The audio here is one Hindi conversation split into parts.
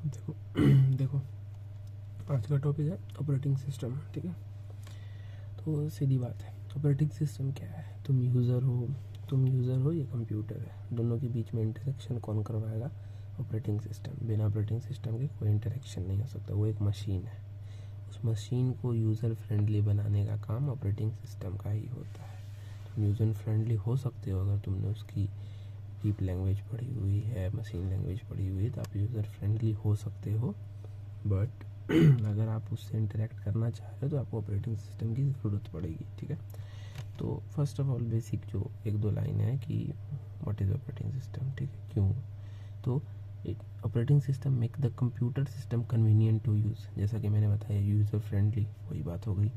देखो देखो आज का टॉपिक है ऑपरेटिंग सिस्टम, ठीक है। तो सीधी बात है, ऑपरेटिंग सिस्टम क्या है? तुम यूज़र हो या कंप्यूटर है, दोनों के बीच में इंटरेक्शन कौन करवाएगा? Operating system. बिना ऑपरेटिंग सिस्टम के कोई इंटरेक्शन नहीं हो सकता। वो एक मशीन है, उस मशीन को यूज़र फ्रेंडली बनाने का काम ऑपरेटिंग सिस्टम का ही होता है। तुम यूज़र फ्रेंडली हो सकते हो अगर तुमने उसकी डीप लैंग्वेज पढ़ी हुई है, मशीन लैंग्वेज पढ़ी हुई है, तो आप यूज़र फ्रेंडली हो सकते हो। बट अगर आप उससे इंटरेक्ट करना चाह रहे हो तो आपको ऑपरेटिंग सिस्टम की ज़रूरत पड़ेगी, ठीक है। तो फर्स्ट ऑफ ऑल बेसिक जो एक दो लाइन है कि व्हाट इज़ ऑपरेटिंग सिस्टम, ठीक है, क्यों? तो operating system make the computer system convenient to use, जैसा कि मैंने बताया यूज़र फ्रेंडली, वही बात हो गई।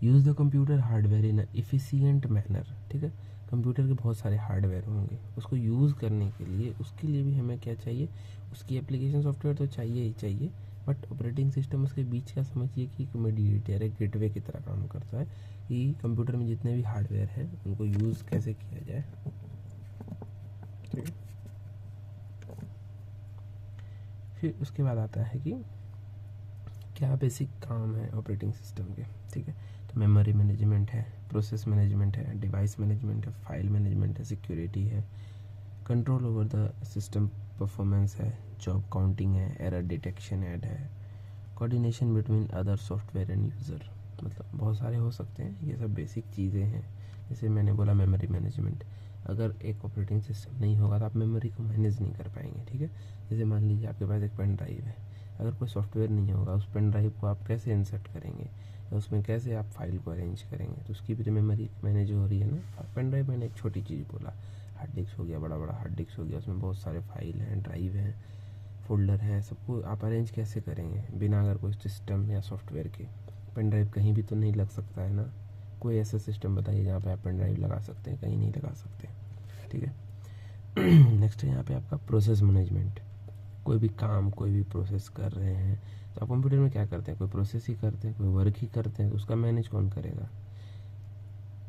Use the computer hardware in efficient manner, ठीक है। कंप्यूटर के बहुत सारे हार्डवेयर होंगे, उसको यूज़ करने के लिए उसके लिए भी हमें क्या चाहिए? उसकी एप्लीकेशन सॉफ्टवेयर तो चाहिए ही चाहिए, बट ऑपरेटिंग सिस्टम उसके बीच का समझिए कि एक मीडिएटर है, गेटवे की तरह काम करता है कि कंप्यूटर में जितने भी हार्डवेयर हैं उनको यूज़ कैसे किया जाए, ठीक है। फिर उसके बाद आता है कि क्या बेसिक काम है ऑपरेटिंग सिस्टम के, ठीक है। तो मेमोरी मैनेजमेंट है, प्रोसेस मैनेजमेंट है, डिवाइस मैनेजमेंट है, फाइल मैनेजमेंट है, सिक्योरिटी है, control over the system performance है, जॉब काउंटिंग है, एरर डिटेक्शन ऐड है, coordination between other software end user. मतलब बहुत सारे हो सकते हैं, ये सब बेसिक चीज़ें हैं। जैसे मैंने बोला मेमोरी मैनेजमेंट, अगर एक ऑपरेटिंग सिस्टम नहीं होगा तो आप मेमोरी को मैनेज नहीं कर पाएंगे, ठीक है। जैसे मान लीजिए आपके पास एक पेन ड्राइव है, अगर कोई सॉफ्टवेयर नहीं होगा उस पेन ड्राइव को आप कैसे इंसर्ट करेंगे या उसमें कैसे आप फाइल को अरेंज करेंगे? तो उसकी भी तो मेमोरी मैनेज हो रही है ना। पेन ड्राइव मैंने एक छोटी चीज़ बोला, हार्ड डिस्क हो गया, बड़ा बड़ा हार्ड डिस्क हो गया, उसमें बहुत सारे फाइल हैं, ड्राइव हैं, फोल्डर है, सबको आप अरेंज कैसे करेंगे बिना अगर कोई सिस्टम या सॉफ्टवेयर के? पेन ड्राइव कहीं भी तो नहीं लग सकता है ना। कोई ऐसा सिस्टम बताइए जहाँ पे आप पेन ड्राइव लगा सकते हैं? कहीं नहीं लगा सकते, ठीक है। नेक्स्ट है यहाँ पे आपका प्रोसेस मैनेजमेंट। कोई भी काम, कोई भी प्रोसेस कर रहे हैं तो आप कंप्यूटर में क्या करते हैं? कोई प्रोसेस ही करते हैं, कोई वर्क ही करते हैं, तो उसका मैनेज कौन करेगा?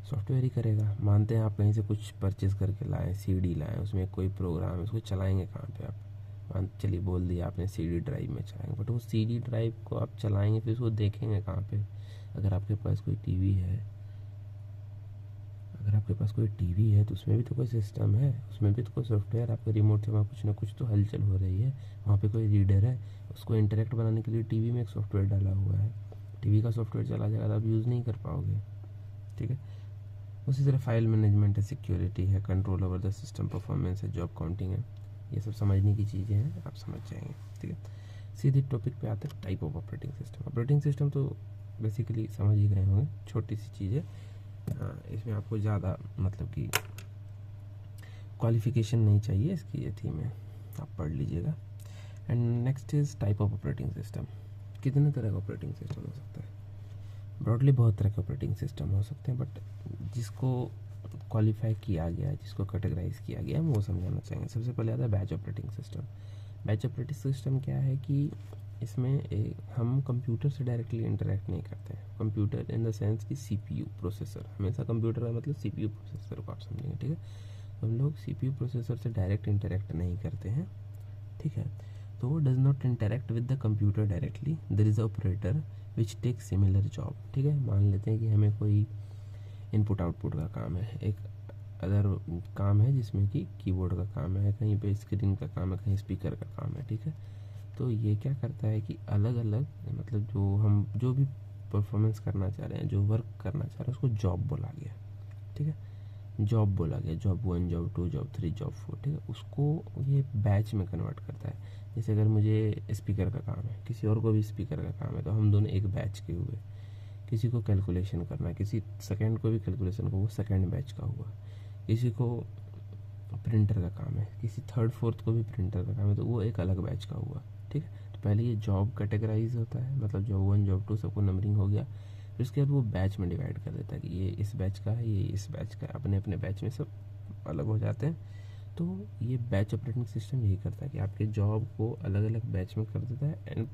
सॉफ्टवेयर ही करेगा। मानते हैं आप कहीं से कुछ परचेज करके लाएं, सीडी लाएं, उसमें कोई प्रोग्राम है, उसको चलाएंगे कहाँ पे आप? मान चलिए बोल दिया आपने सीडी ड्राइव में चलाएंगे, बट वो सीडी ड्राइव को आप चलाएंगे फिर उसको देखेंगे कहाँ पे? अगर आपके पास कोई टीवी है, अगर आपके पास कोई टीवी है तो उसमें भी तो कोई सिस्टम है, उसमें भी तो कोई सॉफ्टवेयर, आपके रिमोट से वहाँ कुछ ना कुछ तो हलचल हो रही है, वहाँ पे कोई रीडर है, उसको इंटरेक्ट बनाने के लिए टीवी में एक सॉफ्टवेयर डाला हुआ है। टीवी का सॉफ्टवेयर चला जाएगा तो आप यूज़ नहीं कर पाओगे, ठीक है। उसी तरह फाइल मैनेजमेंट है, सिक्योरिटी है, control over the system performance है, जॉब काउंटिंग है। ये सब समझने की चीज़ें हैं, आप समझ जाएंगे, ठीक है। सीधे टॉपिक पे आते हैं, type of operating system. Operating system तो बेसिकली समझ ही गए होंगे, छोटी सी चीज़ है। हाँ, इसमें आपको ज़्यादा मतलब कि क्वालिफिकेशन नहीं चाहिए, इसकी ये थीम है, आप पढ़ लीजिएगा। And next is type of operating system. कितने तरह का ऑपरेटिंग सिस्टम हो सकता है? ब्रॉडली बहुत तरह के ऑपरेटिंग सिस्टम हो सकते हैं, बट जिसको क्वालिफाई किया गया है, जिसको कैटेगराइज किया गया है, हम वो समझाना चाहेंगे। सबसे पहले आता है batch operating system. Batch operating system क्या है कि इसमें हम कंप्यूटर से डायरेक्टली इंटरेक्ट नहीं करते हैं। कंप्यूटर इन द सेंस कि सीपीयू प्रोसेसर, हमेशा कंप्यूटर का मतलब सीपीयू प्रोसेसर को आप समझेंगे, ठीक है। हम लोग सीपीयू प्रोसेसर से डायरेक्ट इंटरेक्ट नहीं करते हैं, ठीक है। तो वो does not interact with the computer directly, there is a operator which take similar job, ठीक है। मान लेते हैं कि हमें कोई इनपुट आउटपुट का काम है, एक अदर काम है जिसमें कि कीबोर्ड का काम है, कहीं पे स्क्रीन का काम है, कहीं स्पीकर का काम है, ठीक है। तो ये क्या करता है कि अलग अलग मतलब जो हम जो भी परफॉर्मेंस करना चाह रहे हैं, जो वर्क करना चाह रहे हैं, उसको जॉब बोला गया, ठीक है। जॉब बोला गया, जॉब 1, जॉब 2, जॉब 3, जॉब 4, ठीक है। उसको ये बैच में कन्वर्ट करता है। जैसे अगर मुझे स्पीकर का काम है, किसी और को भी स्पीकर का काम है, तो हम दोनों एक बैच के हुए। किसी को कैलकुलेशन करना है, किसी सेकंड को भी कैलकुलेशन को, वो सेकंड बैच का हुआ। किसी को प्रिंटर का काम है, किसी थर्ड फोर्थ को भी प्रिंटर का काम है, तो वो एक अलग बैच का हुआ, ठीक है। तो पहले ये जॉब कैटेगराइज होता है, मतलब जॉब 1, जॉब 2 सबको नंबरिंग हो गया। फिर उसके बाद वो बैच में डिवाइड कर देता है कि ये इस बैच का है, ये इस बैच का है, अपने अपने बैच में सब अलग हो जाते हैं। तो ये बैच ऑपरेटिंग सिस्टम यही करता है कि आपके जॉब को अलग अलग बैच में कर देता है, एंड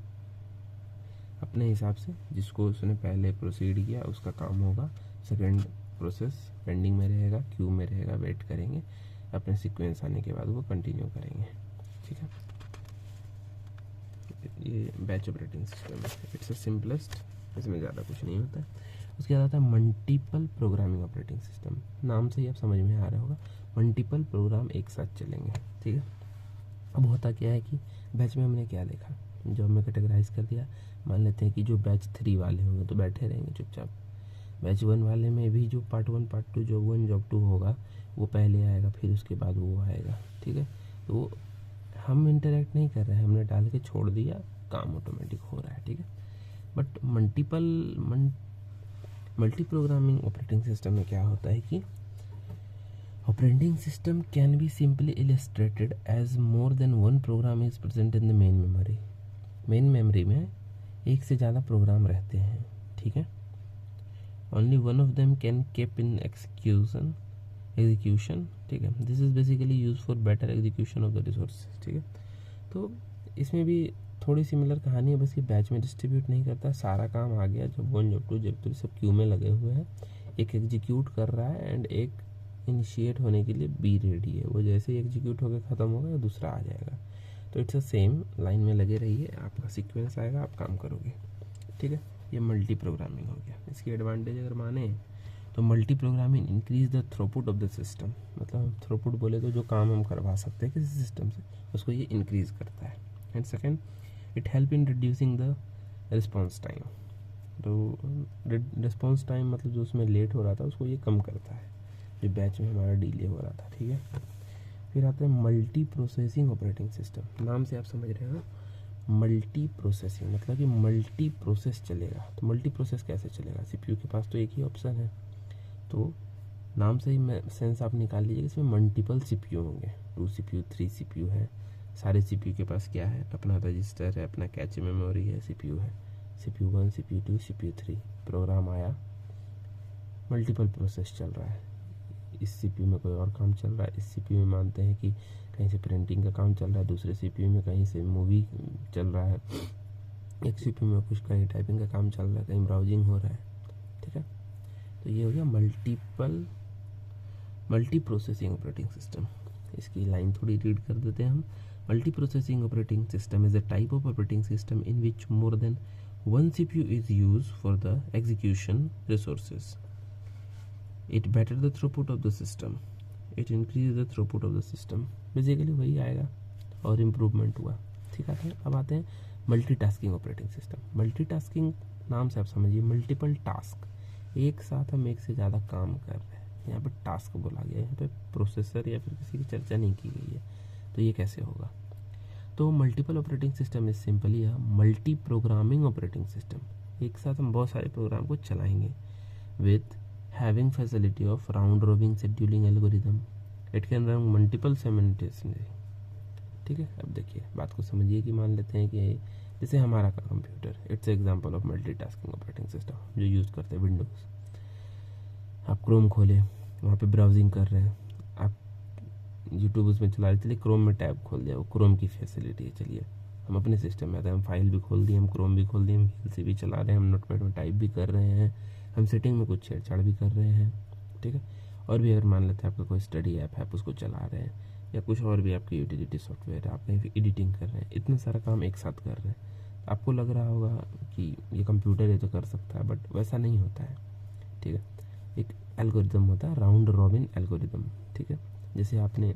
अपने हिसाब से जिसको उसने पहले प्रोसीड किया उसका काम होगा, सेकंड प्रोसेस पेंडिंग में रहेगा, क्यू में रहेगा, वेट करेंगे, अपने सीक्वेंस आने के बाद वो कंटिन्यू करेंगे, ठीक है। ये बैच ऑपरेटिंग सिस्टम है, इट्स अ सिंपलेस्ट, इसमें ज़्यादा कुछ नहीं होता है। उसके बाद आता है मल्टीपल प्रोग्रामिंग ऑपरेटिंग सिस्टम। नाम से ही आप समझ में आ रहा होगा, मल्टीपल प्रोग्राम एक साथ चलेंगे, ठीक है। अब होता क्या है कि बैच में हमने क्या देखा, जो हमने कैटेगराइज कर दिया, मान लेते हैं कि जो बैच 3 वाले होंगे तो बैठे रहेंगे चुपचाप। बैच 1 वाले में भी जो पार्ट 1 पार्ट 2 जॉब 1 जॉब 2 होगा वो पहले आएगा, फिर उसके बाद वो आएगा, ठीक है। तो हम इंटरेक्ट नहीं कर रहे हैं, हमने डाल के छोड़ दिया, काम ऑटोमेटिक हो रहा है, ठीक है। But multi programming operating system में क्या होता है कि operating system can be simply illustrated as more than one program is present in the main memory. Main memory में एक से ज़्यादा प्रोग्राम रहते हैं, ठीक है। Only one of them can keep in execution, ठीक है। This is basically use for better execution of the resource, ठीक है। तो इसमें भी थोड़ी सिमिलर कहानी है, बस ये बैच में डिस्ट्रीब्यूट नहीं करता, सारा काम आ गया, जब 1 जब 2 जब 3 सब क्यू में लगे हुए हैं, एक एग्जीक्यूट कर रहा है एंड एक इनिशिएट होने के लिए बी रेडी है, वो जैसे ही एग्जीक्यूट होकर ख़त्म होगा दूसरा आ जाएगा। तो इट्स अ सेम, लाइन में लगे रहिए, आपका सीक्वेंस आएगा, आप काम करोगे, ठीक है। ये मल्टी प्रोग्रामिंग हो गया। इसकी एडवांटेज अगर माने तो multi programming increase the throughput of the system, मतलब हम थ्रूपुट बोले तो जो काम हम करवा सकते हैं किसी सिस्टम से उसको ये इंक्रीज करता है। And second, it help in reducing the response time. तो रिस्पॉन्स टाइम मतलब जो उसमें लेट हो रहा था उसको ये कम करता है, जो बैच में हमारा डिले हो रहा था, ठीक है। फिर आता है मल्टी प्रोसेसिंग ऑपरेटिंग सिस्टम। नाम से आप समझ रहे हो, मल्टी प्रोसेसिंग मतलब कि मल्टी प्रोसेस चलेगा। तो मल्टी प्रोसेस कैसे चलेगा, सीपीयू के पास तो एक ही ऑप्शन है, तो नाम से ही सेंस आप निकाल लीजिए, इसमें मल्टीपल सीपीयू होंगे, 2 सीपीयू 3 सीपीयू है। सारे सीपीयू के पास क्या है, अपना रजिस्टर है, अपना कैच मेमोरी है, सीपीयू है, सीपीयू 1 सीपीयू 2 सीपीयू 3। प्रोग्राम आया, मल्टीपल प्रोसेस चल रहा है, इस सीपीयू में कोई और काम चल रहा है, इस सीपीयू में मानते हैं कि कहीं से प्रिंटिंग का काम चल रहा है, दूसरे सीपीयू में कहीं से मूवी चल रहा है, एक सीपीयू में कुछ कहीं टाइपिंग का काम चल रहा है, कहीं ब्राउजिंग हो रहा है, ठीक है। तो ये हो गया मल्टी प्रोसेसिंग ऑपरेटिंग सिस्टम। इसकी लाइन थोड़ी रीड कर देते हैं हम। Multi processing operating system is a type of operating system in which more than one CPU is use for the execution resources. It better the throughput of the system. It increase the throughput of the system. Basically वही आएगा और इम्प्रूवमेंट हुआ, ठीक है। अब आते हैं मल्टीटास्किंग ऑपरेटिंग सिस्टम। मल्टीटास्किंग नाम से आप समझिए मल्टीपल टास्क, एक साथ हम एक से ज़्यादा काम कर रहे हैं, यहाँ पे टास्क बोला गया है, यहाँ पे प्रोसेसर या फिर किसी की चर्चा नहीं की गई है। तो ये कैसे होगा, तो multiple operating system is simply a multi programming operating system. एक साथ हम बहुत सारे प्रोग्राम को चलाएंगे with having facility of round robin scheduling algorithm. It can run multiple simultaneously, ठीक है। अब देखिए बात को समझिए कि मान लेते हैं कि जैसे हमारा computer, it's example of multitasking operating system जो यूज़ करते हैं विंडोज़। आप क्रोम खोले, वहाँ पे ब्राउजिंग कर रहे हैं, आप यूट्यूब उसमें चला रहे, चलिए क्रोम में टैब खोल दिया, वो क्रोम की फैसिलिटी है। चलिए हम अपने सिस्टम में आते हैं, हम फाइल भी खोल दिए, हम क्रोम भी खोल दिए, हम VLC भी चला रहे हैं, हम नोटपैड में टाइप भी कर रहे हैं, हम सेटिंग में कुछ छेड़छाड़ भी कर रहे हैं, ठीक है। और भी अगर मान लेते हैं आपका कोई स्टडी ऐप है, आप उसको चला रहे हैं, या कुछ और भी आपकी यूटिलिटी सॉफ्टवेयर है, आप कहीं एडिटिंग कर रहे हैं, इतना सारा काम एक साथ कर रहे हैं। आपको लग रहा होगा कि ये कंप्यूटर है तो कर सकता है, बट वैसा नहीं होता है, ठीक है। एक एल्गोरिदम होता है, राउंड रॉबिन एल्गोरिदम, ठीक है। जैसे आपने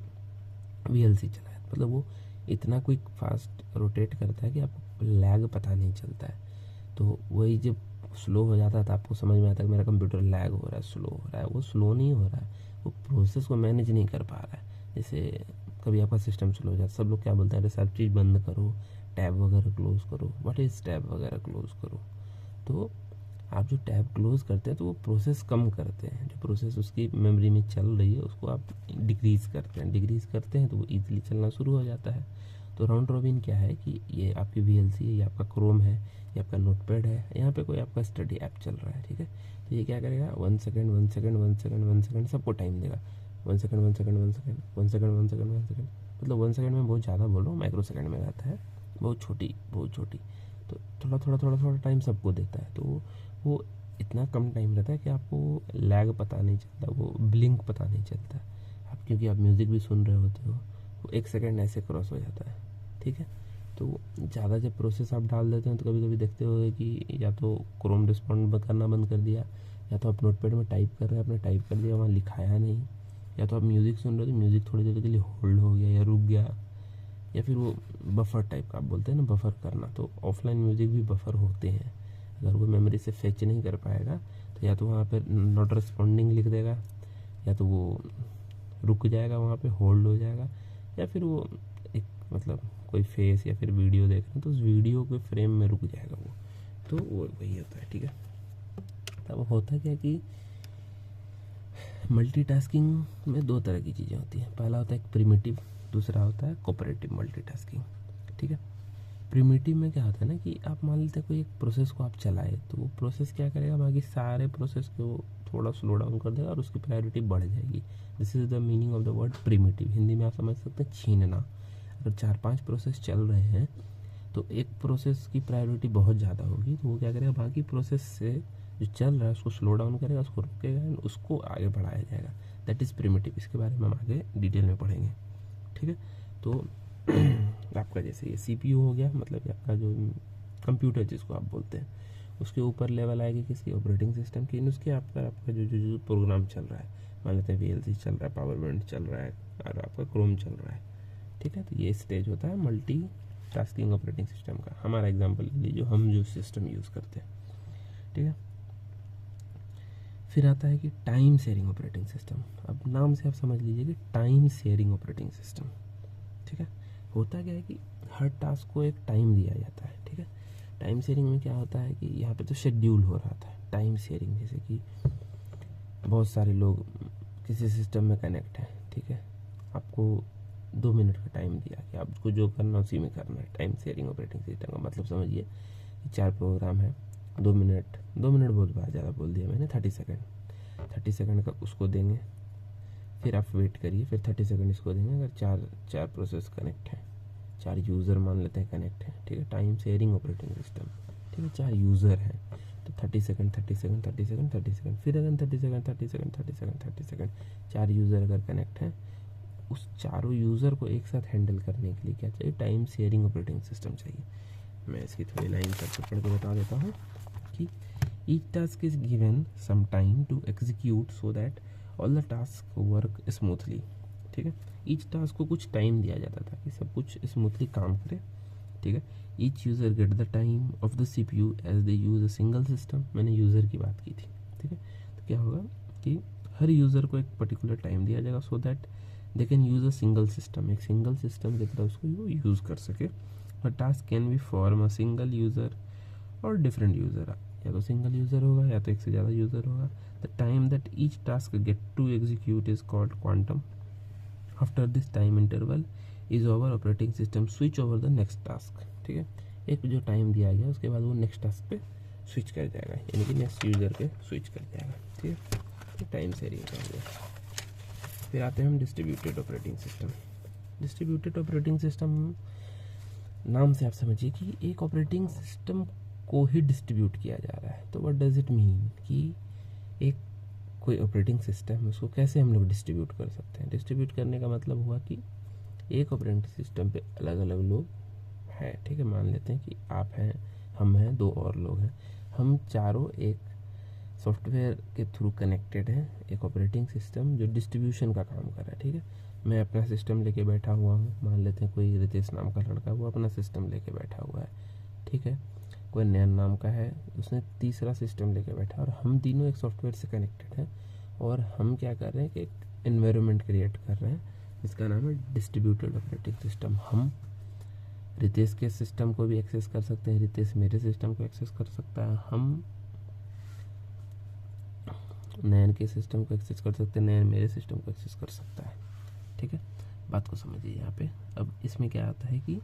VLC चलाया, मतलब वो इतना क्विक फास्ट रोटेट करता है कि आपको लैग पता नहीं चलता है। तो वही जब स्लो हो जाता है तो आपको समझ में आता है कि मेरा कंप्यूटर लैग हो रहा है, स्लो हो रहा है। वो स्लो नहीं हो रहा है, वो प्रोसेस को मैनेज नहीं कर पा रहा है। जैसे कभी आपका सिस्टम स्लो हो जाता है, सब लोग क्या बोलते हैं, अरे सब चीज़ बंद करो, टैब वगैरह क्लोज़ करो, व्हाट इज़ टैब वगैरह क्लोज़ करो। तो आप जो टैब क्लोज़ करते हैं तो वो प्रोसेस कम करते हैं, जो प्रोसेस उसकी मेमोरी में चल रही है उसको आप डिक्रीज़ करते हैं, तो वो ईजिली चलना शुरू हो जाता है। तो राउंड रॉबिन क्या है कि ये आपकी VLC है, ये आपका क्रोम है, ये आपका नोटपैड है, यहाँ पे कोई आपका स्टडी ऐप चल रहा है, ठीक है। तो ये क्या करेगा, 1 सेकंड सबको टाइम देगा, 1 सेकंड मतलब 1 सेकंड में बहुत ज़्यादा बोल रहा हूँ, माइक्रो सेकंड में रहता है, बहुत छोटी। तो थोड़ा टाइम सबको देता है। तो वो इतना कम टाइम रहता है कि आपको लैग पता नहीं चलता, वो ब्लिंक पता नहीं चलता आप, क्योंकि आप म्यूज़िक भी सुन रहे होते हो, वो 1 सेकंड ऐसे क्रॉस हो जाता है, ठीक है। तो ज़्यादा जब प्रोसेस आप डाल देते हैं तो कभी कभी देखते होंगे कि या तो क्रोम रिस्पॉन्ड करना बंद कर दिया, या तो आप नोटपैड में टाइप कर रहे हैं, आपने टाइप कर दिया, वहाँ लिखाया नहीं, या तो आप म्यूज़िक सुन रहे हो तो म्यूज़िक थोड़ी देर के लिए होल्ड हो गया या रुक गया, या फिर वो बफर टाइप का आप बोलते हैं ना, बफर करना। तो ऑफलाइन म्यूज़िक भी बफर होते हैं। अगर वो मेमोरी से फेच नहीं कर पाएगा तो या तो वहाँ पर नॉट रिस्पॉन्डिंग लिख देगा, या तो वो रुक जाएगा, वहाँ पे होल्ड हो जाएगा, या फिर वो एक मतलब कोई फेस या फिर वीडियो देख रहे हैं तो उस वीडियो के फ्रेम में रुक जाएगा वो। तो वो वही होता है, ठीक है। तब होता क्या कि मल्टीटास्किंग में दो तरह की चीज़ें होती हैं। पहला होता है एक प्रिमिटिव, दूसरा होता है कोऑपरेटिव मल्टीटास्किंग, ठीक है। प्रिमिटिव में क्या होता है ना कि आप मान लेते हैं कोई एक प्रोसेस को आप चलाए तो वो प्रोसेस क्या करेगा, बाकी सारे प्रोसेस को थोड़ा स्लो डाउन कर देगा और उसकी प्रायोरिटी बढ़ जाएगी। This is the meaning of the word primitive. Hindi में आप समझ सकते हैं छीनना। अगर 4-5 प्रोसेस चल रहे हैं तो एक प्रोसेस की प्रायोरिटी बहुत ज़्यादा होगी, तो वो क्या करेगा, बाकी प्रोसेस से जो चल रहा है उसको स्लो डाउन करेगा, उसको रुकेगा, उसको आगे बढ़ाया जाएगा। That is primitive. इसके बारे में हम आगे डिटेल में पढ़ेंगे, ठीक है। तो आपका जैसे ये CPU हो गया, मतलब ये आपका जो कंप्यूटर जिसको आप बोलते हैं, उसके ऊपर लेवल आएगी किसकी, ऑपरेटिंग सिस्टम की। उसके आपका जो प्रोग्राम चल रहा है, मान लेते हैं VLC चल रहा है, पावर पॉइंट चल रहा है और आपका क्रोम चल रहा है, ठीक है। तो ये स्टेज होता है मल्टी टास्किंग ऑपरेटिंग सिस्टम का। हमारा एग्जाम्पल ले लीजिए, हम जो सिस्टम यूज़ करते हैं, ठीक है। फिर आता है कि टाइम शेयरिंग ऑपरेटिंग सिस्टम। अब नाम से आप समझ लीजिए कि टाइम शेयरिंग ऑपरेटिंग सिस्टम, ठीक है। होता क्या है कि हर टास्क को एक टाइम दिया जाता है, ठीक है। टाइम शेयरिंग में क्या होता है कि यहाँ पे तो शेड्यूल हो रहा था। टाइम शेयरिंग जैसे कि बहुत सारे लोग किसी सिस्टम में कनेक्ट हैं, ठीक है। आपको 2 मिनट का टाइम दिया कि आपको जो करना उसी में करना है। टाइम शेयरिंग ऑपरेटिंग सिस्टम का मतलब समझिए कि 4 प्रोग्राम है, 2 मिनट बहुत ज़्यादा बोल दिया मैंने, 30 सेकंड का उसको देंगे, फिर आप वेट करिए, फिर 30 सेकंड इसको देंगे। अगर चार प्रोसेस कनेक्ट हैं, 4 यूज़र मान लेते हैं कनेक्ट हैं, ठीक है। टाइम शेयरिंग ऑपरेटिंग सिस्टम, ठीक है। 4 यूज़र हैं तो 30 सेकंड, फिर अगर 30 सेकंड 4 यूज़र अगर कनेक्ट हैं, उस चारों यूज़र को एक साथ हैंडल करने के लिए क्या चाहिए, टाइम शेयरिंग ऑपरेटिंग सिस्टम चाहिए। मैं इसकी थोड़ी लाइन करके पढ़ के बता देता हूँ कि each task is given some time to execute so that all the task work smoothly, ठीक है। ईच टास्क को कुछ टाइम दिया जाता था कि सब कुछ स्मूथली काम करे, ठीक है। Each user get the time of the CPU as they use a single system. मैंने यूज़र की बात की थी, ठीक है। तो क्या होगा कि हर यूज़र को एक पर्टिकुलर टाइम दिया जाएगा so that they can use a single system. एक सिंगल सिस्टम की तरह उसको वो यूज़ कर सके। अ task can be form a single user और डिफरेंट यूज़र। या तो सिंगल यूज़र होगा या तो एक से ज़्यादा यूज़र होगा। The time that each task get to execute is called quantum. After this time interval is over, operating system switch over the next task, ठीक है। एक जो टाइम दिया गया उसके बाद वो नेक्स्ट टास्क पे स्विच कर जाएगा, यानी कि नेक्स्ट यूज़र पे स्विच कर जाएगा, ठीक है। तो टाइम शेयरिंग का हो गया। फिर आते हैं हम distributed operating system. Distributed operating system नाम से आप समझिए कि एक ऑपरेटिंग सिस्टम को ही डिस्ट्रीब्यूट किया जा रहा है। तो व्हाट डज इट मीन कि एक कोई ऑपरेटिंग सिस्टम है उसको कैसे हम लोग डिस्ट्रीब्यूट कर सकते हैं। डिस्ट्रीब्यूट करने का मतलब हुआ कि एक ऑपरेटिंग सिस्टम पे अलग अलग लोग हैं, ठीक है। मान लेते हैं कि आप हैं, हम हैं, 2 और लोग हैं। हम चारों एक सॉफ्टवेयर के थ्रू कनेक्टेड हैं, एक ऑपरेटिंग सिस्टम जो डिस्ट्रीब्यूशन का काम कर रहा है, ठीक है। मैं अपना सिस्टम लेके बैठा हुआ हूँ, मान लेते हैं कोई रितेश नाम का लड़का, वो अपना सिस्टम लेके बैठा हुआ है, ठीक है। कोई नयन नाम का है, उसने तीसरा सिस्टम लेके बैठा, और हम तीनों एक सॉफ्टवेयर से कनेक्टेड हैं। और हम क्या कर रहे हैं कि एक एनवायरनमेंट क्रिएट कर रहे हैं जिसका नाम है डिस्ट्रीब्यूटेड ऑपरेटिंग सिस्टम। हम रितेश के सिस्टम को भी एक्सेस कर सकते हैं, रितेश मेरे सिस्टम को एक्सेस कर सकता है, हम नयन के सिस्टम को एक्सेस कर सकते हैं, नयन मेरे सिस्टम को एक्सेस कर सकता है, ठीक है। बात को समझिए यहाँ पे। अब इसमें क्या आता है कि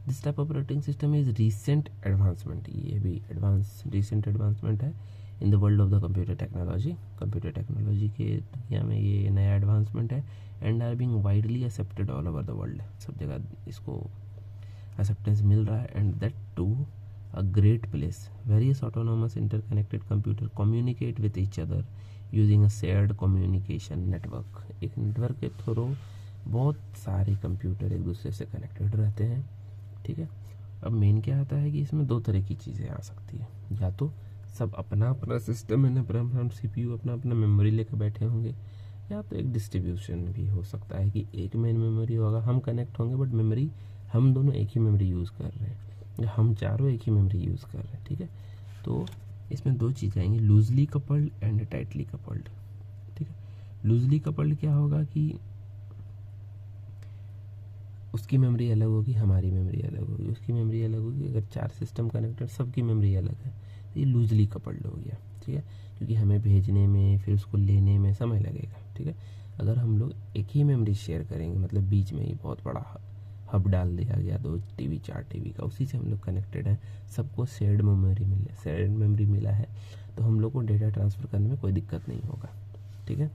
this type operating system is recent advancement. ये भी रीसेंट एडवांसमेंट है in the world of the computer technology. Computer technology के दुनिया में ये नया एडवांसमेंट है and are being widely accepted all over the world. सब जगह इसको एक्सेप्टेंस मिल रहा है and that too a great place. Various autonomous interconnected computer communicate with each other using a shared communication network. एक नेटवर्क के थ्रू बहुत सारे कंप्यूटर एक दूसरे से कनेक्टेड रहते हैं, ठीक है। अब मेन क्या आता है कि इसमें दो तरह की चीज़ें आ सकती है, या तो सब अपना अपना सिस्टम है, अपना CPU अपना अपना मेमोरी लेकर बैठे होंगे, या तो एक डिस्ट्रीब्यूशन भी हो सकता है कि एक मेन मेमोरी होगा, हम कनेक्ट होंगे बट मेमोरी हम दोनों एक ही मेमोरी यूज़ कर रहे हैं, या हम चारों एक ही मेमोरी यूज़ कर रहे हैं। ठीक है, तो इसमें दो चीज़ें आएंगी, loosely coupled and tightly coupled. ठीक है, लूजली कपल्ड क्या होगा कि उसकी मेमोरी अलग होगी, हमारी मेमोरी अलग होगी, उसकी मेमोरी अलग होगी। अगर 4 सिस्टम कनेक्टेड, सबकी मेमोरी अलग है, तो ये लूजली कपल्ड हो गया। ठीक है, क्योंकि हमें भेजने में फिर उसको लेने में समय लगेगा। ठीक है, अगर हम लोग एक ही मेमोरी शेयर करेंगे, मतलब बीच में ही बहुत बड़ा हब डाल दिया गया, 2 टीवी 4 टीवी का, उसी से हम लोग कनेक्टेड हैं, सबको शेयर्ड मेमोरी मिला है, तो हम लोग को डेटा ट्रांसफ़र करने में कोई दिक्कत नहीं होगा। ठीक है,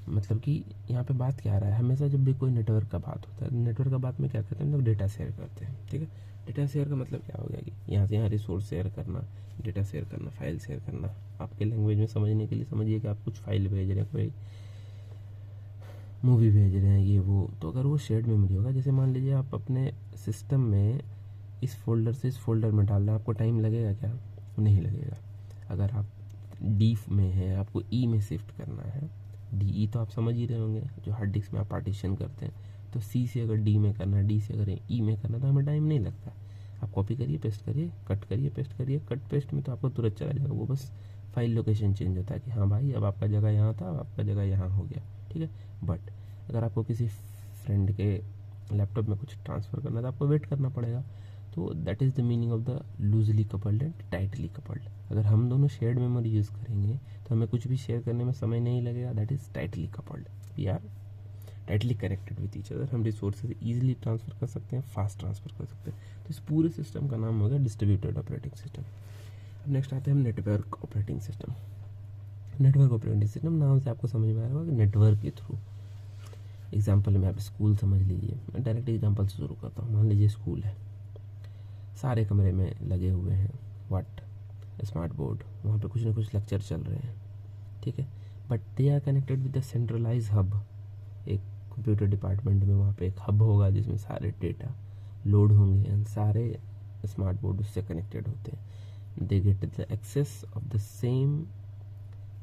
मतलब कि यहाँ पे बात क्या आ रहा है, हमेशा जब भी कोई नेटवर्क का बात होता है, नेटवर्क का बात में क्या करते हैं हम लोग, डेटा शेयर करते हैं। ठीक है, डेटा शेयर का मतलब क्या हो गया कि यहाँ से यहाँ रिसोर्स शेयर करना, डेटा शेयर करना, फाइल शेयर करना। आपके लैंग्वेज में समझने के लिए समझिए कि आप कुछ फाइल भेज रहे हैं, कोई मूवी भेज रहे हैं, ये वो, तो अगर वो शेयर्ड मेमोरी होगा, जैसे मान लीजिए आप अपने सिस्टम में इस फोल्डर से इस फोल्डर में डाल रहे हैं, आपको टाइम लगेगा क्या? नहीं लगेगा। अगर आप डी में है, आपको ई में शिफ्ट करना है, डी तो आप समझ ही रहे होंगे, जो हार्ड डिस्क में आप पार्टीशन करते हैं, तो सी से अगर डी में करना है, डी से अगर ई में करना, तो हमें टाइम नहीं लगता। आप कॉपी करिए, पेस्ट करिए, कट करिए, पेस्ट करिए, कट पेस्ट में तो आपको तुरंत चला जाएगा, वो बस फाइल लोकेशन चेंज होता है कि हाँ भाई अब आपका जगह यहाँ था, अब आपका जगह यहाँ हो गया। ठीक है, बट अगर आपको किसी फ्रेंड के लैपटॉप में कुछ ट्रांसफ़र करना है तो आपको वेट करना पड़ेगा। तो that is the meaning of the loosely coupled and tightly coupled. अगर हम दोनों शेयर्ड मेमोरी यूज़ करेंगे तो हमें कुछ भी शेयर करने में समय नहीं लगेगा, that is tightly coupled. We are tightly connected with each other, हम रिसोर्सेज ईजिली ट्रांसफ़र कर सकते हैं, फास्ट ट्रांसफ़र कर सकते हैं। तो इस पूरे सिस्टम का नाम हो गया डिस्ट्रीब्यूटेड ऑपरेटिंग सिस्टम। अब नेक्स्ट आते हैं हम network operating system. Network operating system नाम से आपको समझ में आया होगा कि नेटवर्क के थ्रू। एग्जाम्पल में आप स्कूल समझ लीजिए, मैं डायरेक्ट एग्जाम्पल से शुरू करता हूँ। मान लीजिए स्कूल है, सारे कमरे में लगे हुए हैं स्मार्ट बोर्ड, वहाँ पे कुछ ना कुछ लेक्चर चल रहे हैं। ठीक है, but they are connected with the centralize hub. एक कंप्यूटर डिपार्टमेंट में वहाँ पे एक हब होगा जिसमें सारे डेटा लोड होंगे एंड सारे स्मार्ट बोर्ड उससे कनेक्टेड होते हैं। They get the access of the same,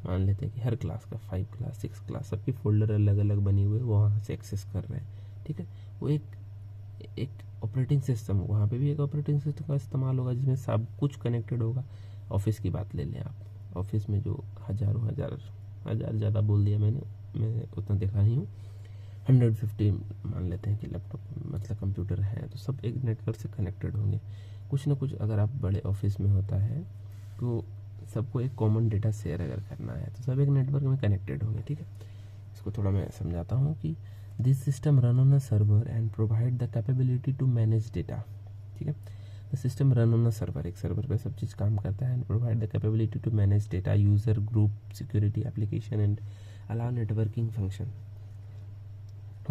मान लेते हैं कि हर क्लास का 5 क्लास 6 क्लास सबकी फोल्डर अलग अलग बनी हुए, वो वहाँ से एक्सेस कर रहे हैं। ठीक है, वो एक ऑपरेटिंग सिस्टम, वहाँ पे भी एक ऑपरेटिंग सिस्टम का इस्तेमाल होगा जिसमें सब कुछ कनेक्टेड होगा। ऑफिस की बात ले लें आप, ऑफिस में जो हजार ज़्यादा बोल दिया मैंने, मैं उतना देखा नहीं हूँ, 150 मान लेते हैं कि लैपटॉप मतलब कंप्यूटर है, तो सब एक नेटवर्क से कनेक्टेड होंगे। कुछ ना कुछ अगर आप बड़े ऑफिस में होता है तो सबको एक कॉमन डेटा शेयर अगर करना है तो सब एक नेटवर्क में कनेक्टेड होंगे। ठीक है, इसको थोड़ा मैं समझाता हूँ कि this system run on a server and provide the capability to manage data. ठीक है, the system run on a server, एक सर्वर पे सब चीज़ काम करता है, and provide the capability to manage data, user group, security, application and allow networking function.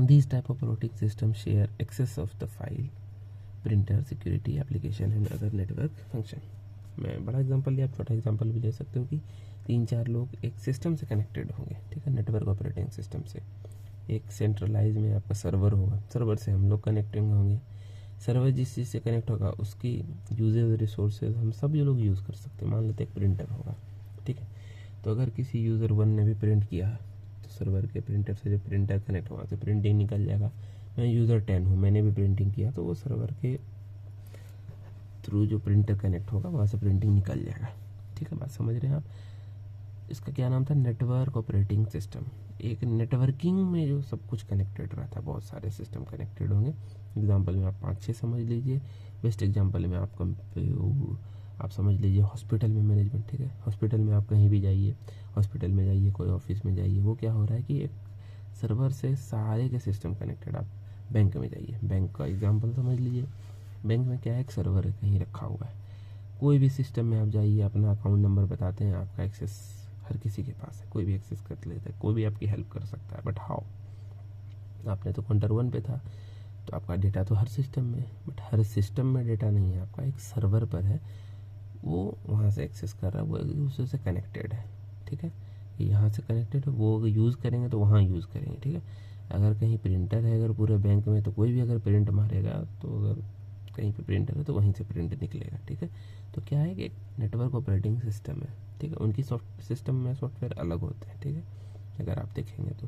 These type of operating system share access of the file, printer, security, application and other network function। मैं बड़ा एग्जांपल लिया, आप छोटा एग्जांपल भी ले सकते हो कि 3-4 लोग एक सिस्टम से कनेक्टेड होंगे। ठीक है, नेटवर्क ऑपरेटिंग सिस्टम से। एक सेंट्रलाइज में आपका सर्वर होगा, सर्वर से हम लोग कनेक्टिंग होंगे, सर्वर जिस चीज़ से कनेक्ट होगा उसकी यूजेज रिसोर्सेज हम सब ये लोग यूज़ कर सकते हैं। मान लेते एक प्रिंटर होगा, ठीक है, तो अगर किसी यूज़र 1 ने भी प्रिंट किया तो सर्वर के प्रिंटर से जो प्रिंटर कनेक्ट हुआ तो प्रिंटिंग निकल जाएगा। मैं यूज़र 10 हूँ, मैंने भी प्रिंटिंग किया तो वो सर्वर के थ्रू जो प्रिंटर कनेक्ट होगा वहाँ से प्रिंटिंग निकल जाएगा। ठीक है, बात समझ रहे हैं आप। इसका क्या नाम था, नेटवर्क ऑपरेटिंग सिस्टम। एक नेटवर्किंग में जो सब कुछ कनेक्टेड रहता है, बहुत सारे सिस्टम कनेक्टेड होंगे। एग्जांपल में आप 5-6 समझ लीजिए। बेस्ट एग्जांपल में आप समझ लीजिए हॉस्पिटल में मैनेजमेंट। ठीक है, हॉस्पिटल में आप कहीं भी जाइए, हॉस्पिटल में जाइए, कोई ऑफिस में जाइए, वो क्या हो रहा है कि एक सर्वर से सारे के सिस्टम कनेक्टेड। आप बैंक में जाइए, बैंक का एग्जाम्पल समझ लीजिए। बैंक में क्या है, एक सर्वर है कहीं रखा हुआ है। कोई भी सिस्टम में आप जाइए, अपना अकाउंट नंबर बताते हैं, आपका एक्सेस हर किसी के पास है, कोई भी एक्सेस कर लेता है, कोई भी आपकी हेल्प कर सकता है। बट हाउ, आपने तो काउंटर 1 पे था तो आपका डेटा तो हर सिस्टम में, बट हर सिस्टम में डेटा नहीं है, आपका एक सर्वर पर है, वो वहाँ से एक्सेस कर रहा है, वो एक दूसरे से कनेक्टेड है। ठीक है, यहाँ से कनेक्टेड है, वो यूज़ करेंगे तो वहाँ यूज़ करेंगे। ठीक है, अगर कहीं प्रिंटर है अगर पूरे बैंक में तो कोई भी अगर प्रिंट मारेगा तो अगर कहीं पे प्रिंटर है तो वहीं से प्रिंट निकलेगा, ठीक है। तो क्या है कि एक नेटवर्क ऑपरेटिंग सिस्टम है, ठीक है। उनकी सिस्टम में सॉफ्टवेयर अलग होते हैं, ठीक है, अगर आप देखेंगे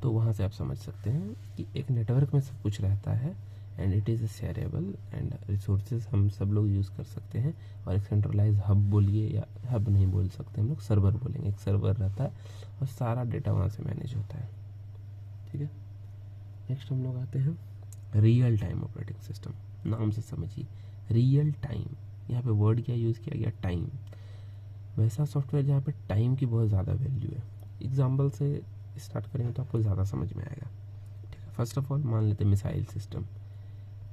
तो वहाँ से आप समझ सकते हैं कि एक नेटवर्क में सब कुछ रहता है and it is shareable and resources हम सब लोग यूज़ कर सकते हैं। और एक सेंट्रलाइज हब बोलिए, या हब नहीं बोल सकते हम लोग, सर्वर बोलेंगे। एक सर्वर रहता है और सारा डेटा वहाँ से मैनेज होता है, ठीक है। नेक्स्ट हम लोग आते हैं रियल टाइम ऑपरेटिंग सिस्टम। नाम से समझिए रियल टाइम, यहाँ पे वर्ड क्या यूज़ किया गया, टाइम। वैसा सॉफ्टवेयर जहाँ पे टाइम की बहुत ज़्यादा वैल्यू है। एग्जाम्पल से स्टार्ट करेंगे तो आपको ज़्यादा समझ में आएगा, ठीक है। फर्स्ट ऑफ ऑल मान लेते हैं मिसाइल सिस्टम।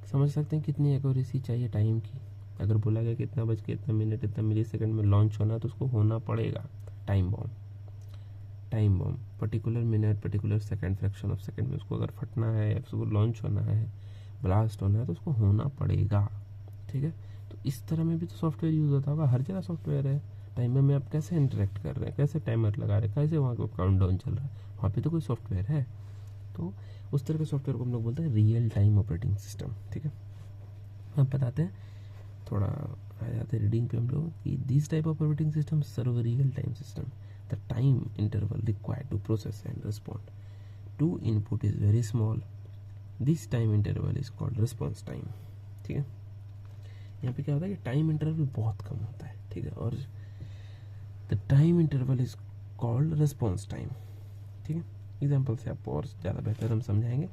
समझ सकते हैं कितनी एक्यूरेसी चाहिए टाइम की। अगर बोला गया कि इतना बज के इतना मिनट इतना मिली सेकेंड में लॉन्च होना है तो उसको होना पड़ेगा। Time bomb particular minute particular second fraction of second में उसको अगर फटना है या उसको लॉन्च होना है, ब्लास्ट होना है तो उसको होना पड़ेगा, ठीक है। तो इस तरह में भी तो सॉफ्टवेयर यूज़ होता होगा, हर जगह सॉफ्टवेयर है। टाइमर में आप कैसे इंटरेक्ट कर रहे हैं, कैसे टाइमर लगा रहे हैं, कैसे वहाँ का काउंटडाउन चल रहा है, वहाँ पे तो कोई सॉफ्टवेयर है। तो उस तरह के सॉफ्टवेयर को हम लोग बोलते हैं रियल टाइम ऑपरेटिंग सिस्टम, ठीक है। अब बताते हैं, थोड़ा आ जाते हैं रीडिंग पे हम लोग कि this type of operating system serve real time system. The time interval required to process and respond to input is very small. This time interval is called response time, ठीक है। यहाँ पे क्या होता है कि टाइम इंटरवल बहुत कम होता है, ठीक है, और the time interval is called response time, ठीक है। एग्जाम्पल से आपको और ज़्यादा बेहतर हम समझाएंगे।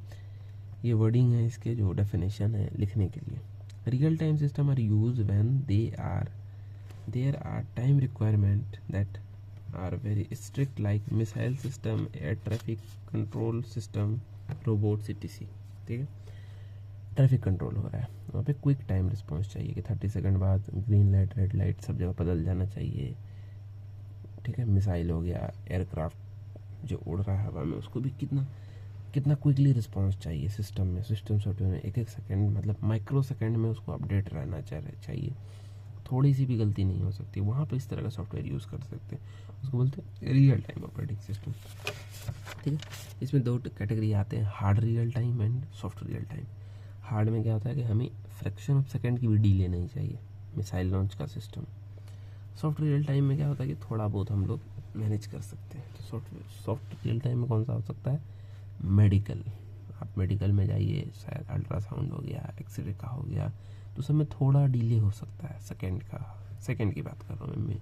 ये वर्डिंग है, इसके जो डेफिनेशन है लिखने के लिए। Real time system are use when there are time requirement that are very strict like missile system, air traffic control system, robots etc, ठीक है। ट्रैफिक कंट्रोल हो रहा है, वहाँ पे क्विक टाइम रिस्पॉन्स चाहिए कि 30 सेकंड बाद ग्रीन लाइट रेड लाइट सब जगह बदल जाना चाहिए, ठीक है। मिसाइल हो गया, एयरक्राफ्ट जो उड़ रहा है हवा में उसको भी कितना क्विकली रिस्पॉन्स चाहिए सिस्टम में, सिस्टम सॉफ्टवेयर में एक सेकंड मतलब माइक्रो सेकंड में उसको अपडेट रहना चाहिए। थोड़ी सी भी गलती नहीं हो सकती, वहाँ पे इस तरह का सॉफ्टवेयर यूज़ कर सकते हैं, उसको बोलते हैं रियल टाइम ऑपरेटिंग सिस्टम, ठीक है। इसमें दो कैटेगरी आते हैं, hard real time and soft real time. Hard में क्या होता है कि हमें फ्रैक्शन ऑफ सेकंड की भी डिले नहीं चाहिए, मिसाइल लॉन्च का सिस्टम। सॉफ्ट रियल टाइम में क्या होता है कि थोड़ा बहुत हम लोग मैनेज कर सकते हैं। तो सॉफ्ट रियल टाइम में कौन सा हो सकता है, मेडिकल। आप मेडिकल में जाइए, शायद अल्ट्रासाउंड हो गया, एक्सरे का हो गया, तो सब में थोड़ा डिले हो सकता है, सेकंड की बात कर रहा हूँ मैं।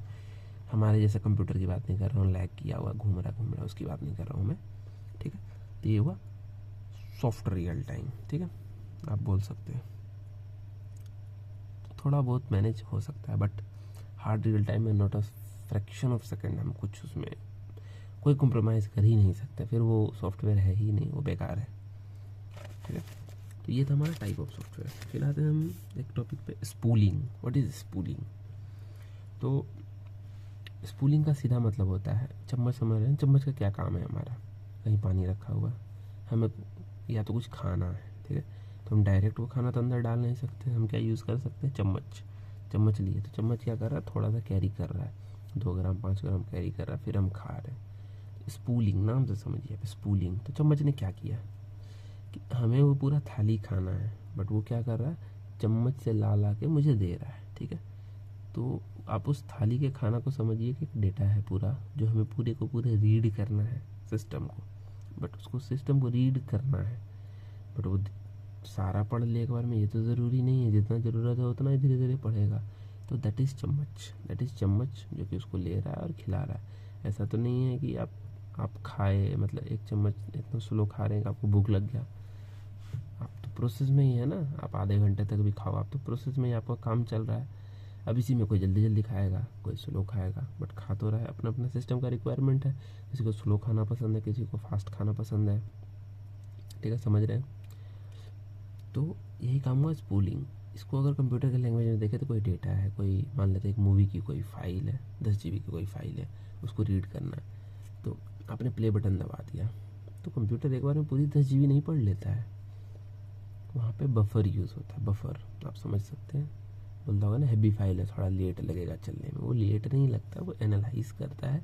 हमारे जैसे कंप्यूटर की बात नहीं कर रहा हूँ, लैग किया हुआ घूम रहा उसकी बात नहीं कर रहा हूँ मैं, ठीक है। तो ये हुआ सॉफ्ट रियल टाइम, ठीक है, आप बोल सकते हैं। थोड़ा बहुत मैनेज हो सकता है, बट हार्ड रियल टाइम में not a fraction of second हम कुछ उसमें कोई कॉम्प्रोमाइज़ कर ही नहीं सकते, फिर वो सॉफ्टवेयर है ही नहीं, वो बेकार है, ठीक है। तो ये था हमारा टाइप ऑफ सॉफ्टवेयर। फिर आते हैं हम एक टॉपिक पे, स्पूलिंग। What is spooling? तो स्पूलिंग का सीधा मतलब होता है, चम्मच समझ रहे हैं, चम्मच का क्या काम है हमारा, कहीं पानी रखा हुआ हमें या तो कुछ खाना है, ठीक है, तो हम डायरेक्ट वो खाना तो अंदर डाल नहीं सकते, हम क्या यूज़ कर सकते हैं, चम्मच लिए, तो चम्मच क्या कर रहा है, थोड़ा सा कैरी कर रहा है, 2 ग्राम 5 ग्राम कैरी कर रहा है, फिर हम खा रहे हैं। स्पूलिंग नाम से समझिए, स्पूलिंग। तो चम्मच ने क्या किया कि हमें वो पूरा थाली खाना है, बट वो क्या कर रहा है, चम्मच से ला के मुझे दे रहा है, ठीक है। तो आप उस थाली के खाना को समझिए कि एक डेटा है पूरा, जो हमें पूरे रीड करना है सिस्टम को, बट उसको सिस्टम को रीड करना है, बट वो सारा पढ़ ले एक बार में, ये तो ज़रूरी नहीं है, जितना ज़रूरत है उतना ही धीरे धीरे पढ़ेगा। तो दैट इज़ चम्मच जो कि उसको ले रहा है और खिला रहा है। ऐसा तो नहीं है कि आप खाए, मतलब एक चम्मच इतना स्लो खा रहे हैं कि आपको भूख लग गया, आप तो प्रोसेस में ही है ना, आप आधे घंटे तक भी खाओ, आप तो प्रोसेस में ही आपका काम चल रहा है। अब इसी में कोई जल्दी खाएगा, कोई स्लो खाएगा, बट खा तो रहा है, अपना अपना सिस्टम का रिक्वायरमेंट है। किसी को स्लो खाना पसंद है, किसी को फास्ट खाना पसंद है, ठीक है, समझ रहे हैं। तो यही काम हुआ स्पूलिंग। इसको अगर कंप्यूटर के लैंग्वेज में देखें तो कोई डेटा है, कोई मान लेते हैं एक मूवी की कोई फाइल है, 10 GB की कोई फाइल है, उसको रीड करना है, तो आपने प्ले बटन दबा दिया, तो कंप्यूटर एक बार में पूरी 10 GB नहीं पढ़ लेता है, वहाँ पे बफर यूज़ होता है। बफर आप समझ सकते हैं, बोलता होगा ना हैवी फाइल है, थोड़ा लेट लगेगा चलने में, वो लेट नहीं लगता, वो एनालाइज करता है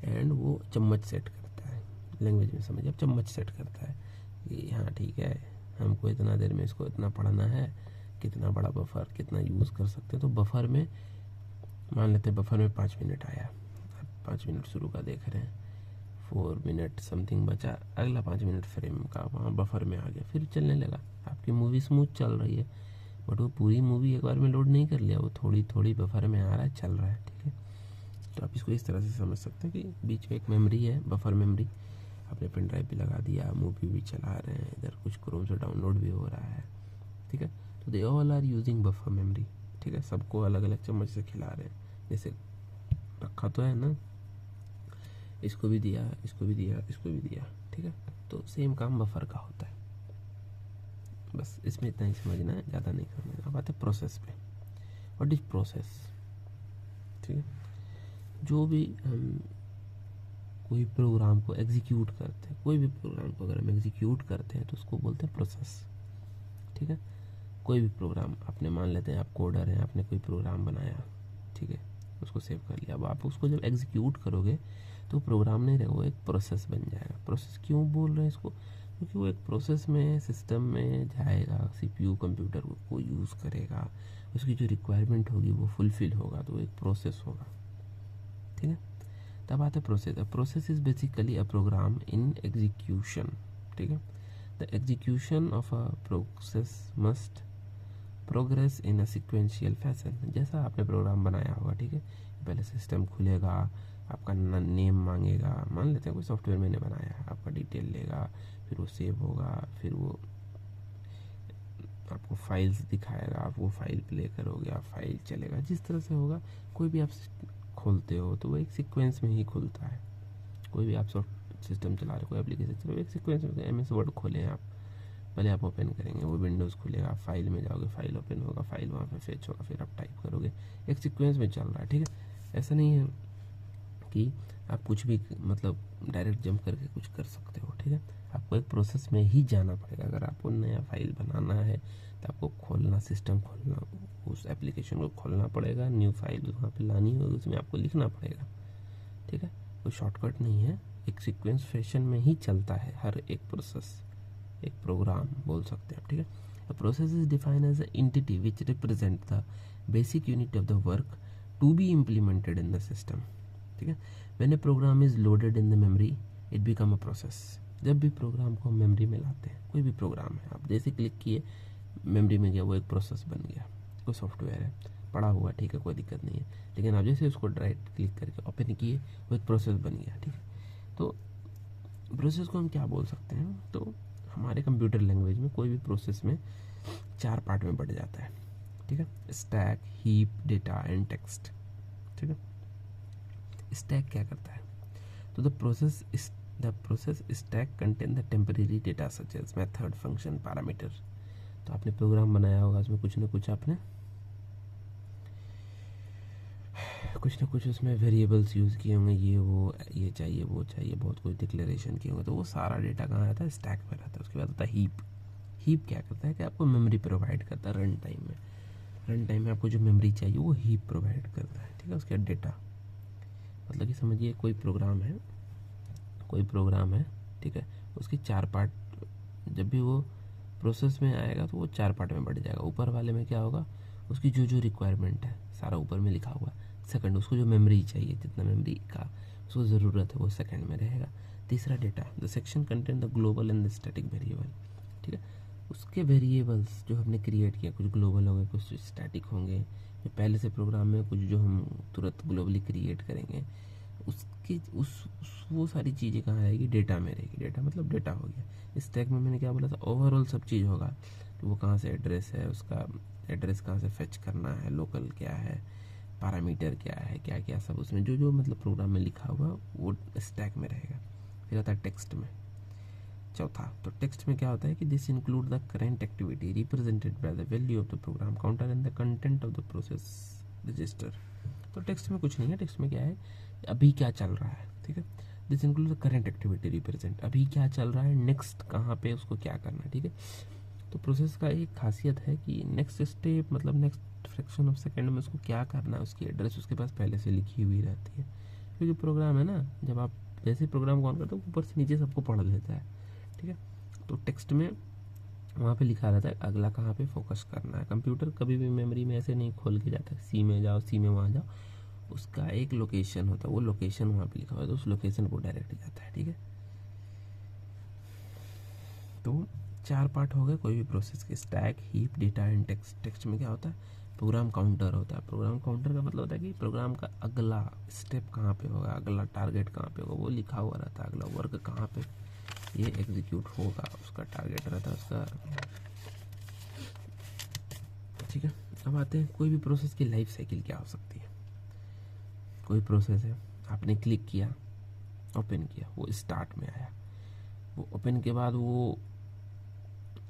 एंड वो चम्मच सेट करता है, लैंग्वेज में समझिए आप, चम्मच सेट करता है कि हाँ ठीक है, हमको इतना देर में इसको इतना पढ़ना है, कितना बड़ा बफर कितना यूज़ कर सकते हैं। तो बफर में मान लेते हैं बफर में 5 मिनट आया, 5 मिनट शुरू का देख रहे हैं, 4 मिनट समथिंग बचा, अगला 5 मिनट फ्रेम का वहाँ बफर में आ गया, फिर चलने लगा। आपकी मूवी स्मूथ चल रही है, बट वो पूरी मूवी एक बार में लोड नहीं कर लिया, वो थोड़ी थोड़ी बफर में आ रहा है, चल रहा है, ठीक है। तो आप इसको इस तरह से समझ सकते हैं कि बीच में एक मेमोरी है, बफर मेमोरी, आपने पेन ड्राइव भी लगा दिया, मूवी भी चला रहे हैं, इधर कुछ क्रोम से डाउनलोड भी हो रहा है, ठीक है। तो they all are using buffer memory, ठीक है। सबको अलग अलग चम्मच से खिला रहे हैं, जैसे रखा तो है ना, इसको भी दिया, इसको भी दिया, इसको भी दिया, ठीक है। तो सेम काम बफर का होता है, बस इसमें इतना ही समझना है, ज़्यादा नहीं समझना। अब आते हैं प्रोसेस पे। व्हाट इज प्रोसेस, ठीक है। जो भी हम कोई प्रोग्राम को एग्जीक्यूट करते हैं, कोई भी प्रोग्राम को अगर हम एग्जीक्यूट करते हैं तो उसको बोलते हैं प्रोसेस, ठीक है। कोई भी प्रोग्राम आपने, मान लेते हैं आप कोडर हैं, आपने कोई प्रोग्राम बनाया, ठीक है, उसको सेव कर लिया। अब आप उसको जब एग्जीक्यूट करोगे तो प्रोग्राम नहीं रहेगा, वो एक प्रोसेस बन जाएगा। प्रोसेस क्यों बोल रहे हैं इसको, क्योंकि वो एक प्रोसेस में सिस्टम में जाएगा, सीपीयू कंप्यूटर को यूज़ करेगा, उसकी जो रिक्वायरमेंट होगी वो फुलफिल होगा, तो एक प्रोसेस होगा, ठीक है। तब आता है process. A process is basically a program in execution, ठीक है। The execution of a process must progress in a sequential fashion. जैसा आपने प्रोग्राम बनाया होगा, ठीक है, पहले सिस्टम खुलेगा, आपका नेम मांगेगा, मान लेते हैं कोई सॉफ्टवेयर मैंने बनाया है, आपका डिटेल लेगा, फिर वो सेव होगा, फिर वो आपको फाइल्स दिखाएगा, आप वो फाइल प्ले करोगे, आप फाइल चलेगा, जिस तरह से होगा। कोई भी आप खोलते हो तो वो एक सीक्वेंस में ही खुलता है। कोई भी आप सिस्टम चला रहे हो, कोई एप्लीकेशन चला रहे हो, एक सीक्वेंस में। एमएस वर्ड खोले हैं आप, पहले आप ओपन करेंगे, वो विंडोज़ खुलेगा, आप फाइल में जाओगे, फाइल ओपन होगा, फाइल वहाँ पे फेच होगा, फिर आप टाइप करोगे, एक सीक्वेंस में चल रहा है, ठीक है। ऐसा नहीं है कि आप कुछ भी मतलब डायरेक्ट जंप करके कुछ कर सकते हो, ठीक है। आपको एक प्रोसेस में ही जाना पड़ेगा। अगर आपको नया फाइल बनाना है तो आपको खोलना, सिस्टम खोलना, उस एप्लीकेशन को खोलना पड़ेगा, न्यू फाइल वहाँ पे लानी होगी, उसमें आपको लिखना पड़ेगा, ठीक है। कोई शॉर्टकट नहीं है, एक सीक्वेंस फैशन में ही चलता है हर एक प्रोसेस, एक प्रोग्राम बोल सकते हैं, ठीक है। The process is defined as a entity which represent the basic unit of the work to be implemented in the system, ठीक है। When a program is loaded in the memory it become a process. जब भी प्रोग्राम को हम मेमोरी में लाते हैं, कोई भी प्रोग्राम है, आप जैसे क्लिक किए मेमोरी में गया, वो एक प्रोसेस बन गया। कोई सॉफ्टवेयर है पड़ा हुआ, ठीक है, कोई दिक्कत नहीं है, लेकिन आप जैसे उसको डायरेक्ट क्लिक करके ओपन किए, वो एक प्रोसेस बन गया, ठीक है। तो प्रोसेस को हम क्या बोल सकते हैं, तो हमारे कंप्यूटर लैंग्वेज में कोई भी प्रोसेस में 4 पार्ट में बढ़ जाता है, ठीक है। Stack, heap, data and text, ठीक है। स्टैक क्या करता है, तो the process stack contain the temporary data such as method, function, parameter. तो आपने प्रोग्राम बनाया होगा, उसमें कुछ ना कुछ आपने कुछ ना कुछ उसमें वेरिएबल्स यूज़ किए होंगे, ये वो, ये चाहिए, वो चाहिए, बहुत कुछ डिक्लेरेशन किए होंगे, तो वो सारा डेटा कहाँ रहता है, स्टैक में रहता है। उसके बाद आता है हीप। हीप क्या करता है कि आपको मेमोरी प्रोवाइड करता है रन टाइम में। रन टाइम में आपको जो मेमोरी चाहिए वो हीप प्रोवाइड करता है, ठीक है। उसके बाद डेटा, मतलब कि समझिए कोई प्रोग्राम है, ठीक है, उसकी 4 पार्ट, जब भी वो प्रोसेस में आएगा तो वो 4 पार्ट में बढ़ जाएगा। ऊपर वाले में क्या होगा, उसकी जो रिक्वायरमेंट है सारा ऊपर में लिखा हुआ है। सेकंड, उसको जो मेमोरी चाहिए, जितना मेमोरी का उसको ज़रूरत है वो सेकंड में रहेगा। तीसरा data, the section contain the global and the static variable, ठीक है। उसके वेरिएबल्स जो हमने क्रिएट किया, कुछ ग्लोबल होंगे, कुछ स्टैटिक होंगे, जो पहले से प्रोग्राम में कुछ जो हम तुरंत ग्लोबली क्रिएट करेंगे, उसकी वो सारी चीज़ें कहाँ रहेगी, डेटा में रहेगी। डेटा मतलब डेटा हो गया। स्टैक में मैंने क्या बोला था, ओवरऑल सब चीज़ होगा कि वो कहाँ से एड्रेस है, उसका एड्रेस कहाँ से फेच करना है, लोकल क्या है, पैरामीटर क्या है, क्या क्या सब उसमें जो मतलब प्रोग्राम में लिखा हुआ वो स्टैक में रहेगा। फिर आता है टेक्स्ट में। चौथा, तो टेक्स्ट में क्या होता है कि this include the current activity represented by the value of the program counter and the content of the process register. तो टेक्स्ट में कुछ नहीं है, टेक्स्ट में क्या है, अभी क्या चल रहा है, ठीक है। This include the current activity represent, अभी क्या चल रहा है, नेक्स्ट कहाँ पे उसको क्या करना है, ठीक है। तो प्रोसेस का एक खासियत है कि नेक्स्ट स्टेप मतलब नेक्स्ट फ्रैक्शन ऑफ सेकंड में उसको क्या करना है, उसकी एड्रेस उसके पास पहले से लिखी हुई रहती है। क्योंकि प्रोग्राम है ना, जब आप जैसे प्रोग्राम को ऑन करते हो ऊपर से नीचे सबको पढ़ लेता है, ठीक है। तो टेक्स्ट में वहाँ पे लिखा रहता है अगला कहाँ पे फोकस करना है। कंप्यूटर कभी भी मेमोरी में ऐसे नहीं खोल के जाता, सी में जाओ, सी में वहाँ जाओ, उसका एक लोकेशन होता है, वो लोकेशन वहाँ पे लिखा हुआ है, तो उस लोकेशन को डायरेक्ट जाता है। ठीक है, तो 4 पार्ट हो गए कोई भी प्रोसेस के, stack, heap, data and text. Text में क्या होता है, प्रोग्राम काउंटर होता है। प्रोग्राम काउंटर का मतलब होता है कि प्रोग्राम का अगला स्टेप कहाँ पे होगा, अगला टारगेट कहाँ पे होगा, वो लिखा हुआ रहता है। अगला वर्क कहाँ पे ये एग्जीक्यूट होगा, उसका टारगेट रहता है उसका। ठीक है, अब आते हैं कोई भी प्रोसेस की लाइफ साइकिल क्या हो सकती है। कोई प्रोसेस है, आपने क्लिक किया, ओपन किया, वो स्टार्ट में आया, वो ओपन के बाद वो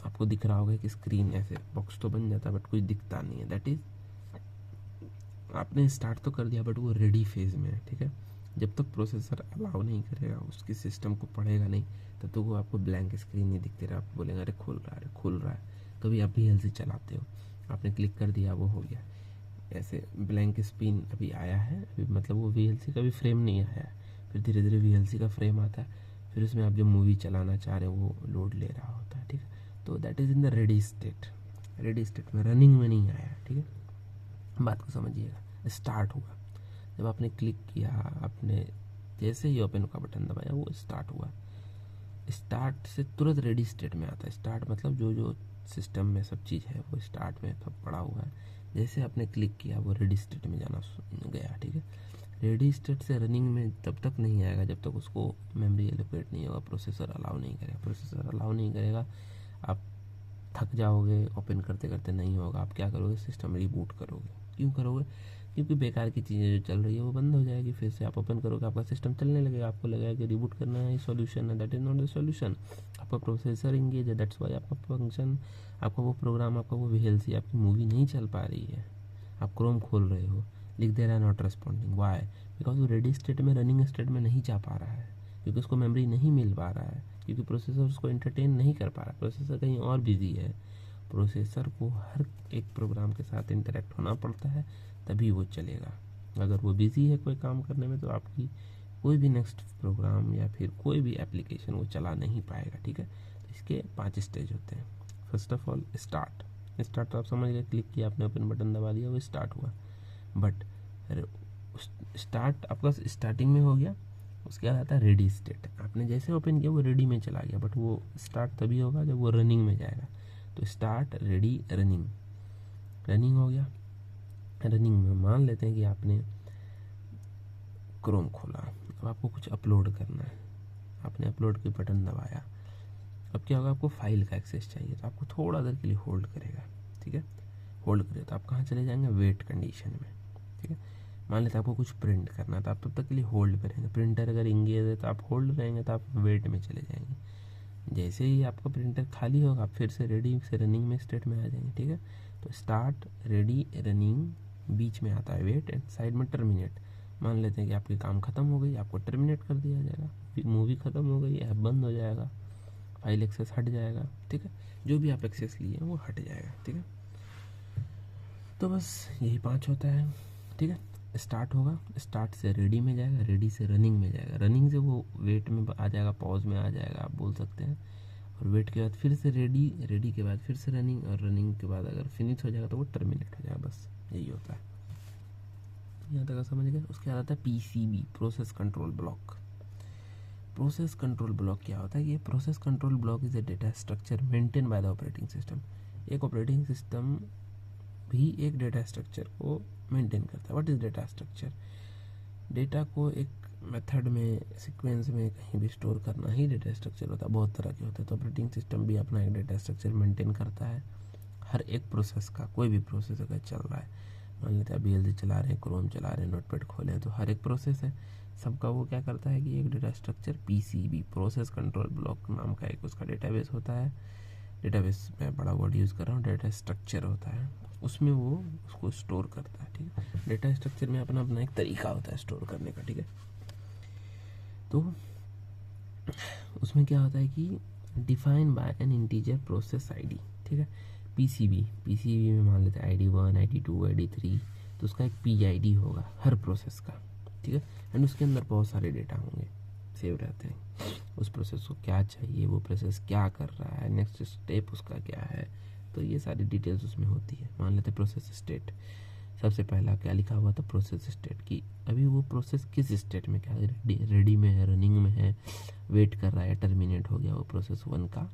आपको दिख रहा होगा कि स्क्रीन ऐसे बॉक्स तो बन जाता है बट कुछ दिखता नहीं है। दैट इज आपने स्टार्ट तो कर दिया बट वो रेडी फेज में है। ठीक है, जब तक प्रोसेसर अलाउ नहीं करेगा, उसके सिस्टम को पढ़ेगा नहीं, तब तक वो आपको ब्लैंक स्क्रीन नहीं दिखती रहा। आप बोलेंगे अरे खुल रहा है, अरे खुल रहा है। कभी आप VLC चलाते हो, आपने क्लिक कर दिया, वो हो गया, ऐसे ब्लैंक स्क्रीन अभी आया है, अभी मतलब वो VLC का भी फ्रेम नहीं आया है। फिर धीरे धीरे VLC का फ्रेम आता है, फिर उसमें आप जो मूवी चलाना चाह रहे हो वो लोड ले रहा होता है। ठीक है, तो that is in the ready state. Ready state में, रनिंग में नहीं आया। ठीक है, बात को समझिएगा। स्टार्ट हुआ, जब आपने क्लिक किया, आपने जैसे ही ओपन का बटन दबाया, वो स्टार्ट हुआ। स्टार्ट से तुरंत रेडी स्टेट में आता है। स्टार्ट मतलब जो जो सिस्टम में सब चीज़ है वो स्टार्ट में सब पड़ा हुआ है। जैसे आपने क्लिक किया, वो रेडी स्टेट में जाना गया। ठीक है, रेडी स्टेट से रनिंग में तब तक नहीं आएगा जब तक उसको मेमोरी एलोकेट नहीं होगा, प्रोसेसर अलाउ नहीं करेगा। प्रोसेसर अलाउ नहीं करेगा, आप थक जाओगे, ओपन करते करते नहीं होगा। आप क्या करोगे, सिस्टम रिबूट करोगे। क्यों करोगे, क्योंकि बेकार की चीज़ें जो चल रही है वो बंद हो जाएगी। फिर से आप ओपन करोगे, आपका सिस्टम चलने लगेगा। आपको लगेगा कि रिबूट करना है सॉल्यूशन है, that is not the solution. आपका प्रोसेसर इंगेज है, दैट्स वाई आपका फंक्शन, आपका वो प्रोग्राम, आपका वो VLC, आपकी मूवी नहीं चल पा रही है। आप क्रोम खोल रहे हो, लिख दे रहा है नॉट रेस्पॉन्डिंग, वाई, बिकॉज वो रेडी स्टेट में, रनिंग स्टेट में नहीं जा पा रहा है, क्योंकि उसको मेमोरी नहीं मिल पा रहा है, क्योंकि प्रोसेसर उसको एंटरटेन नहीं कर पा रहा। प्रोसेसर कहीं और बिजी है। प्रोसेसर को हर एक प्रोग्राम के साथ इंटरेक्ट होना पड़ता है, तभी वो चलेगा। अगर वो बिजी है कोई काम करने में, तो आपकी कोई भी नेक्स्ट प्रोग्राम या फिर कोई भी एप्लीकेशन वो चला नहीं पाएगा। ठीक है, तो इसके 5 स्टेज होते हैं। First of all start. Start तो आप समझ गए, क्लिक किया आपने, ओपन बटन दबा दिया, वो स्टार्ट हुआ। बट स्टार्ट आपका स्टार्टिंग में हो गया, उसके बाद आता है रेडी स्टेट। आपने जैसे ओपन किया वो रेडी में चला गया, बट वो स्टार्ट तभी होगा जब वो रनिंग में जाएगा। तो स्टार्ट, रेडी, रनिंग। रनिंग हो गया, रनिंग में मान लेते हैं कि आपने क्रोम खोला, अब आपको कुछ अपलोड करना है, आपने अपलोड के बटन दबाया। अब क्या होगा, आपको फाइल का एक्सेस चाहिए, तो आपको थोड़ा देर के लिए होल्ड करेगा। ठीक है, होल्ड करे तो आप कहाँ चले जाएंगे, वेट कंडीशन में। ठीक है, मान लेते आपको कुछ प्रिंट करना है, तो आप तब तक के लिए होल्ड पे रहेंगे। प्रिंटर अगर इंगेज है तो आप होल्ड रहेंगे, तो आप वेट में चले जाएंगे। जैसे ही आपका प्रिंटर खाली होगा, आप फिर से रेडी से रनिंग में स्टेट में आ जाएंगे। ठीक है, तो स्टार्ट, रेडी, रनिंग, बीच में आता है वेट, एंड साइड में टर्मिनेट। मान लेते हैं कि आपकी काम खत्म हो गई, आपको टर्मिनेट कर दिया जाएगा। मूवी खत्म हो गई, ऐप बंद हो जाएगा, फाइल एक्सेस हट जाएगा। ठीक है, जो भी आप एक्सेस लिए हैं वो हट जाएगा। ठीक है, तो बस यही 5 होता है। ठीक है, स्टार्ट होगा, स्टार्ट से रेडी में जाएगा, रेडी से रनिंग में जाएगा, रनिंग से वो वेट में आ जाएगा, पॉज में आ जाएगा आप बोल सकते हैं, और वेट के बाद फिर से रेडी, रेडी के बाद फिर से रनिंग, और रनिंग के बाद अगर फिनिश हो जाएगा तो वो टर्मिनेट हो जाएगा। बस यही होता है। यहाँ तक समझ गए। उसके बाद आता है PCB, process control block. Process control block क्या होता है, ये process control block is a data structure maintain by the operating system. एक ऑपरेटिंग सिस्टम भी एक डेटा स्ट्रक्चर को मेंटेन करता है। What is data structure, data को एक मेथड में, सीक्वेंस में कहीं भी स्टोर करना ही डेटा स्ट्रक्चर होता है। बहुत तरह के होते हैं, तो ऑपरेटिंग सिस्टम भी अपना एक डेटा स्ट्रक्चर मेंटेन करता है हर एक प्रोसेस का। कोई भी प्रोसेस अगर चल रहा है, मान लेते हैं VLC चला रहे हैं, क्रोम चला रहे हैं, नोटपैड खोले हैं, तो हर एक प्रोसेस है, सबका वो क्या करता है कि एक data structure PCB, process control block नाम का एक उसका डेटाबेस होता है। डेटाबेस में बड़ा वर्ड यूज़ कर रहा हूँ, डेटा स्ट्रक्चर होता है, उसमें वो उसको स्टोर करता है। ठीक है, डेटा स्ट्रक्चर में अपना अपना एक तरीका होता है स्टोर करने का। ठीक है, तो उसमें क्या होता है कि define by N integer process ID। ठीक है, PCB में मान लेते हैं ID1, ID2, ID3, तो उसका एक PID होगा हर प्रोसेस का। ठीक है, एंड उसके अंदर बहुत सारे डेटा होंगे, सेव रहते हैं। उस प्रोसेस को क्या चाहिए, वो प्रोसेस क्या कर रहा है, नेक्स्ट स्टेप उसका क्या है, तो ये सारी डिटेल्स उसमें होती है। मान लेते प्रोसेस स्टेट, सबसे पहला क्या लिखा हुआ था, प्रोसेस स्टेट की अभी वो प्रोसेस किस स्टेट में, क्या रेडी में है, रनिंग में है, वेट कर रहा है, टर्मिनेट हो गया, वो प्रोसेस 1 का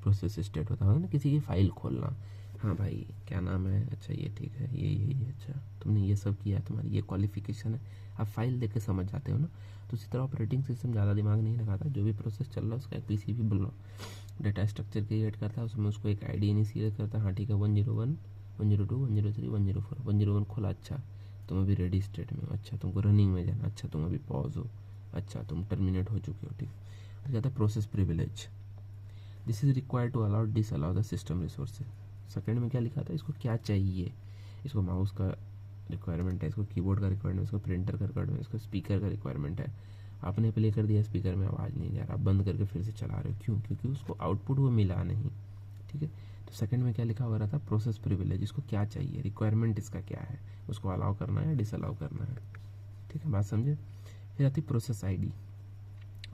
प्रोसेस स्टेट होता है ना। किसी की फाइल खोलना, हाँ भाई क्या नाम है, अच्छा ये ठीक है, ये अच्छा तुमने ये सब किया, तुम्हारी ये क्वालिफिकेशन है, आप फाइल देख के समझ जाते हो ना। तो इसी तरह ऑपरेटिंग सिस्टम ज़्यादा दिमाग नहीं लगाता, जो भी प्रोसेस चल रहा है उसका एक पीसीबी डेटा स्ट्रक्चर क्रिएट करता है, उसमें उसको एक आईडी इनिशिएट करता है, हाँ ठीक है 101 102 103 104 101 खोला, अच्छा तुम अभी रेडी स्टेट में हो, अच्छा तुमको रनिंग में जाना, अच्छा तुम अभी पॉज हो, अच्छा तुम टर्मिनेट हो चुके हो, ठीक है। तो कहता है process privilege, this is required to allow disallow the system resources. Second में क्या लिखा था, इसको क्या चाहिए, इसको माउस का रिक्वायरमेंट है, इसको कीबोर्ड का रिक्वायरमेंट है, इसको प्रिंटर का रिक्वायरमेंट है, इसको स्पीकर का रिक्वायरमेंट है। आपने प्ले कर दिया, स्पीकर में आवाज़ नहीं जा रहा, आप बंद करके फिर से चला रहे हो, क्यों, क्योंकि उसको आउटपुट वो मिला नहीं, ठीक है। तो सेकंड में क्या लिखा हुआ था, प्रोसेस प्रिविलेज, इसको क्या चाहिए, रिक्वायरमेंट इसका क्या है, उसको अलाउ करना है, डिसअलाउ करना है, ठीक है, बात समझे। फिर आती process ID,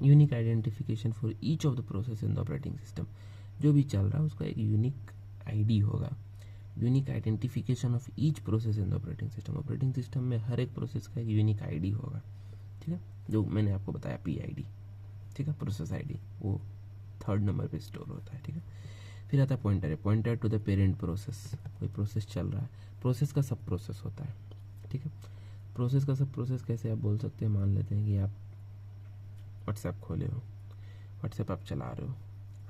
unique identification for each of the process in the operating system. जो भी चल रहा है उसका एक यूनिक आईडी होगा, unique identification of each process in the operating system. Operating system में हर एक प्रोसेस का एक यूनिक आईडी होगा, ठीक है, जो मैंने आपको बताया पीआईडी, ठीक है। प्रोसेस आईडी वो 3rd नंबर पे स्टोर होता है, ठीक है। फिर आता है पॉइंटर, है pointer to the parent process. कोई प्रोसेस चल रहा है, प्रोसेस का सब प्रोसेस होता है, ठीक है। प्रोसेस का सब प्रोसेस कैसे आप बोल सकते हैं, मान लेते हैं कि आप व्हाट्सएप खोले हो, व्हाट्सएप आप चला रहे हो,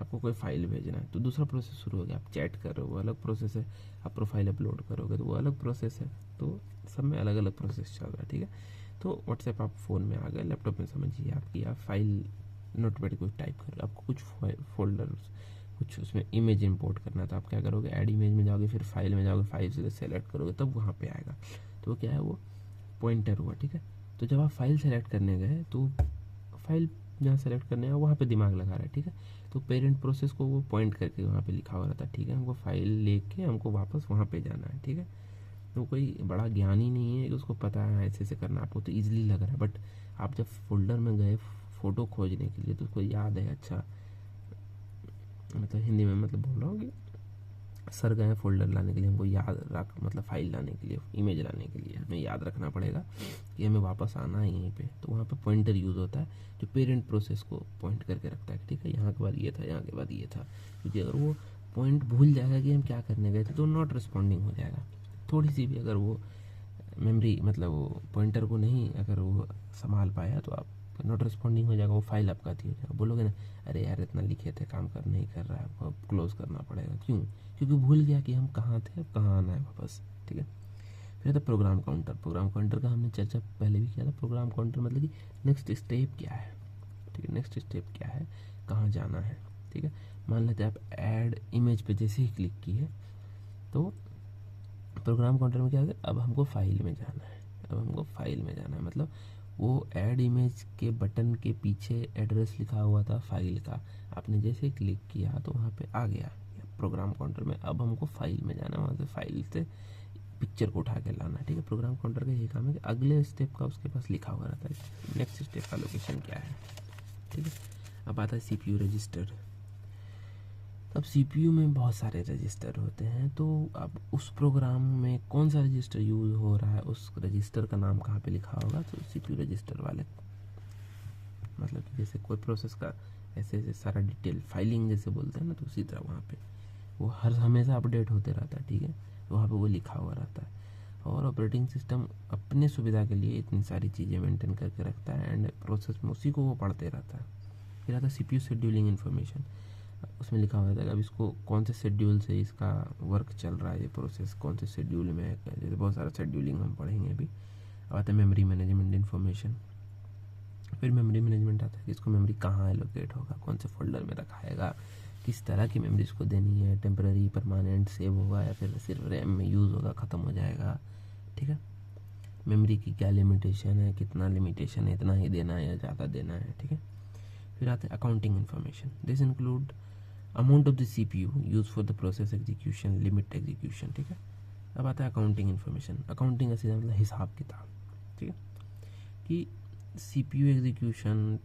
आपको कोई फाइल भेजना है तो दूसरा प्रोसेस शुरू हो गया, आप चैट कर रहे हो वो अलग प्रोसेस है, आप प्रोफाइल अपलोड करोगे तो वो अलग प्रोसेस है, तो सब में अलग अलग प्रोसेस चल रहा है, ठीक है। तो व्हाट्सएप आप फ़ोन में आ गए, लैपटॉप में समझिए आपकी, आप फाइल नोटपैड कुछ टाइप कर रहे हो, आपको कुछ फोल्डर कुछ उसमें इमेज इंपोर्ट करना है, तो आप क्या करोगे, ऐड इमेज में जाओगे, फिर फाइल में जाओगे, फाइल से सेलेक्ट करोगे तब वहाँ पे आएगा, तो क्या है वो पॉइंटर हुआ, ठीक है। तो जब आप फाइल सेलेक्ट करने गए तो फाइल जहाँ सेलेक्ट करने है वहाँ पे दिमाग लगा रहा है, ठीक है। तो पेरेंट प्रोसेस को वो पॉइंट करके वहाँ पे लिखा हुआ रहता है, ठीक है, हमको फाइल लेके हमको वापस वहाँ पे जाना है, ठीक है। तो कोई बड़ा ज्ञान ही नहीं है कि उसको पता है ऐसे ऐसे करना, आपको तो ईजिली लग रहा है, बट आप जब फोल्डर में गए फ़ोटो खोजने के लिए तो उसको याद है, अच्छा मतलब हिंदी में मतलब बोल रहा हूँ कि सर गए फोल्डर लाने के लिए, हमको याद रख मतलब फाइल लाने के लिए, इमेज लाने के लिए हमें याद रखना पड़ेगा कि हमें वापस आना है यहीं पे, तो वहाँ पे पॉइंटर यूज़ होता है जो पेरेंट प्रोसेस को पॉइंट करके रखता है, ठीक है। यहाँ के बाद ये था, यहाँ के बाद ये था, क्योंकि अगर वो पॉइंट भूल जाएगा कि हम क्या करने गए थे तो नॉट रिस्पॉन्डिंग हो जाएगा। थोड़ी सी भी अगर वो मेमोरी मतलब वो पॉइंटर को नहीं अगर वो संभाल पाया तो आप नॉट रिस्पॉन्डिंग हो जाएगा, वो फाइल आपका थी हो जाएगा, बोलोगे ना अरे यार इतना लिखे थे, काम कर नहीं कर रहा है, आपको अब क्लोज करना पड़ेगा, क्यों, क्योंकि भूल गया कि हम कहाँ थे, अब कहाँ आना है वापस, ठीक है। फिर था प्रोग्राम काउंटर, प्रोग्राम काउंटर का हमने चर्चा पहले भी किया था। प्रोग्राम काउंटर मतलब कि नेक्स्ट स्टेप क्या है, ठीक है, नेक्स्ट स्टेप क्या है, कहाँ जाना है, ठीक है। मान लेते हैं आप ऐड इमेज पे जैसे ही क्लिक किए तो प्रोग्राम काउंटर में क्या है, अब हमको फाइल में जाना है, अब हमको फाइल में जाना है, मतलब वो ऐड इमेज के बटन के पीछे एड्रेस लिखा हुआ था फाइल का, आपने जैसे क्लिक किया तो वहाँ पे आ गया प्रोग्राम काउंटर में, अब हमको फाइल में जाना है, वहाँ से फाइल से पिक्चर को उठा के लाना है, ठीक है। प्रोग्राम काउंटर का यही काम है कि अगले स्टेप का उसके पास लिखा हुआ रहता है, नेक्स्ट स्टेप का लोकेशन क्या है, ठीक है। अब आता है CPU रजिस्टर। अब CPU में बहुत सारे रजिस्टर होते हैं, तो अब उस प्रोग्राम में कौन सा रजिस्टर यूज़ हो रहा है, उस रजिस्टर का नाम कहाँ पे लिखा होगा, तो CPU रजिस्टर वाले, मतलब कि जैसे कोई प्रोसेस का ऐसे ऐसे सारा डिटेल फाइलिंग जैसे बोलते हैं ना, तो उसी तरह वहाँ पे वो हर हमेशा अपडेट होते रहता है, ठीक है, तो वहाँ पे वो लिखा हुआ रहता है। और ऑपरेटिंग सिस्टम अपने सुविधा के लिए इतनी सारी चीज़ें मेंटेन करके रखता है एंड प्रोसेस में उसी को वो पढ़ते रहता है। फिर आता है CPU शेड्यूलिंग इन्फॉर्मेशन, उसमें लिखा हुआ था अब इसको कौन से शेड्यूल से इसका वर्क चल रहा है, ये प्रोसेस कौन से शेड्यूल में है, जैसे बहुत सारा शेड्यूलिंग हम पढ़ेंगे अभी। अब आता है मेमोरी मैनेजमेंट इन्फॉर्मेशन। फिर मेमोरी मैनेजमेंट आता है कि इसको मेमोरी कहाँ एलोकेट होगा, कौन से फोल्डर में रखाएगा, किस तरह की मेमोरी इसको देनी है, टेम्पररी परमानेंट सेव होगा या फिर सिर्फ रैम में यूज़ होगा, ख़त्म हो जाएगा, ठीक है। मेमोरी की क्या लिमिटेशन है, कितना लिमिटेशन है, इतना ही देना है या ज़्यादा देना है, ठीक है। फिर आते हैं accounting information, this include amount of the CPU use for the process execution, limit execution, ठीक है। अब आता है अकाउंटिंग इन्फॉर्मेशन, अकाउंटिंग का सीधा मतलब हिसाब किताब, ठीक है, कि CPU एग्जीक्यूशन,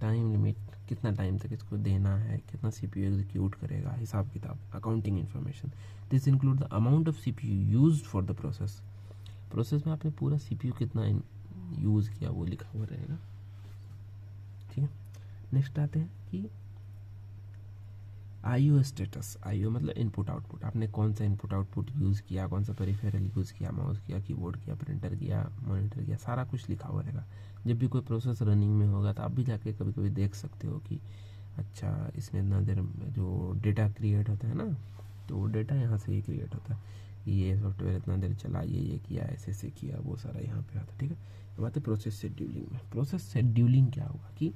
टाइम लिमिट, कितना टाइम तक इसको देना है, कितना सीपीयू एग्जीक्यूट करेगा, हिसाब किताब, accounting information. This include the amount of CPU used for the process में आपने पूरा सीपीयू कितना यूज़ किया वो लिखा हुआ रहेगा। ठीक है, नेक्स्ट आते हैं कि आईओ स्टेटस। आईओ मतलब इनपुट आउटपुट, आपने कौन सा इनपुट आउटपुट यूज़ किया, कौन सा पेरिफेरल यूज़ किया, माउस किया, कीबोर्ड किया, प्रिंटर किया, मॉनिटर किया, सारा कुछ लिखा हुआ रहेगा। जब भी कोई प्रोसेस रनिंग में होगा तो आप भी जाके कभी कभी देख सकते हो कि अच्छा इसमें इतना देर जो डेटा क्रिएट होता है ना, तो वो डेटा यहाँ से ही क्रिएट होता है, ये सॉफ्टवेयर इतना देर चला, ये किया, ऐसे किया, वो सारा यहाँ पे आता है। ठीक है, अब आते हैं प्रोसेस शेड्यूलिंग में। प्रोसेस शेड्यूलिंग क्या होगा कि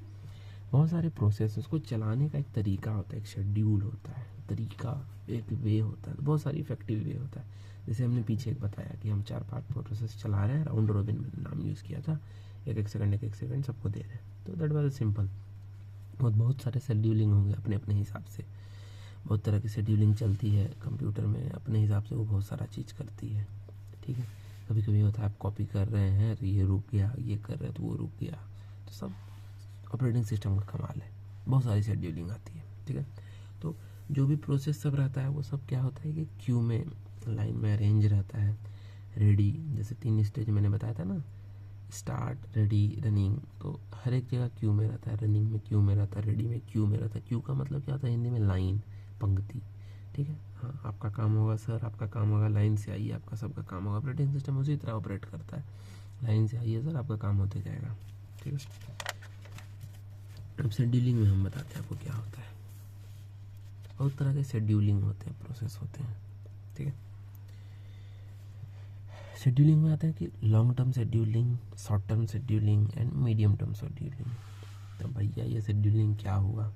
बहुत सारे प्रोसेस को चलाने का एक तरीका होता है, एक शेड्यूल होता है, तरीका, एक वे होता है, बहुत सारी इफेक्टिव वे होता है। जैसे हमने पीछे एक बताया कि हम 4-5 प्रोसेस चला रहे हैं, राउंड रोबिन में नाम यूज़ किया था, एक सेकंड सबको दे रहे हैं, तो दैट वाज सिंपल। बहुत सारे शेड्यूलिंग होंगे अपने अपने हिसाब से, बहुत तरह की शेड्यूलिंग चलती है कंप्यूटर में, अपने हिसाब से वो बहुत सारा चीज़ करती है। ठीक है, कभी कभी होता है आप कॉपी कर रहे हैं तो ये रुक गया, ये कर रहे हैं तो वो रुक गया, तो सब ऑपरेटिंग सिस्टम का कमाल है, बहुत सारी शेड्यूलिंग आती है। ठीक है, तो जो भी प्रोसेस सब रहता है वो सब क्या होता है कि क्यू में, लाइन में अरेंज रहता है, रेडी, जैसे 3 स्टेज मैंने बताया था ना, स्टार्ट, रेडी, रनिंग, तो हर एक जगह क्यू में रहता है, रनिंग में क्यू में रहता है, रेडी में क्यू में रहता है। क्यू का मतलब क्या होता है हिंदी में, लाइन, पंक्ति। ठीक है, हाँ, आपका काम होगा सर, आपका काम होगा लाइन से आइए, आपका सबका काम होगा। ऑपरेटिंग सिस्टम उसी तरह ऑपरेट करता है, लाइन से आइए सर, आपका काम होते जाएगा। ठीक है, अब शेड्यूलिंग में हम बताते हैं आपको क्या होता है। बहुत तरह के शेड्यूलिंग होते हैं, प्रोसेस होते हैं। ठीक है, शेड्यूलिंग में आता है कि long term scheduling, short term scheduling and medium term scheduling. तो भैया ये शेड्यूलिंग क्या हुआ,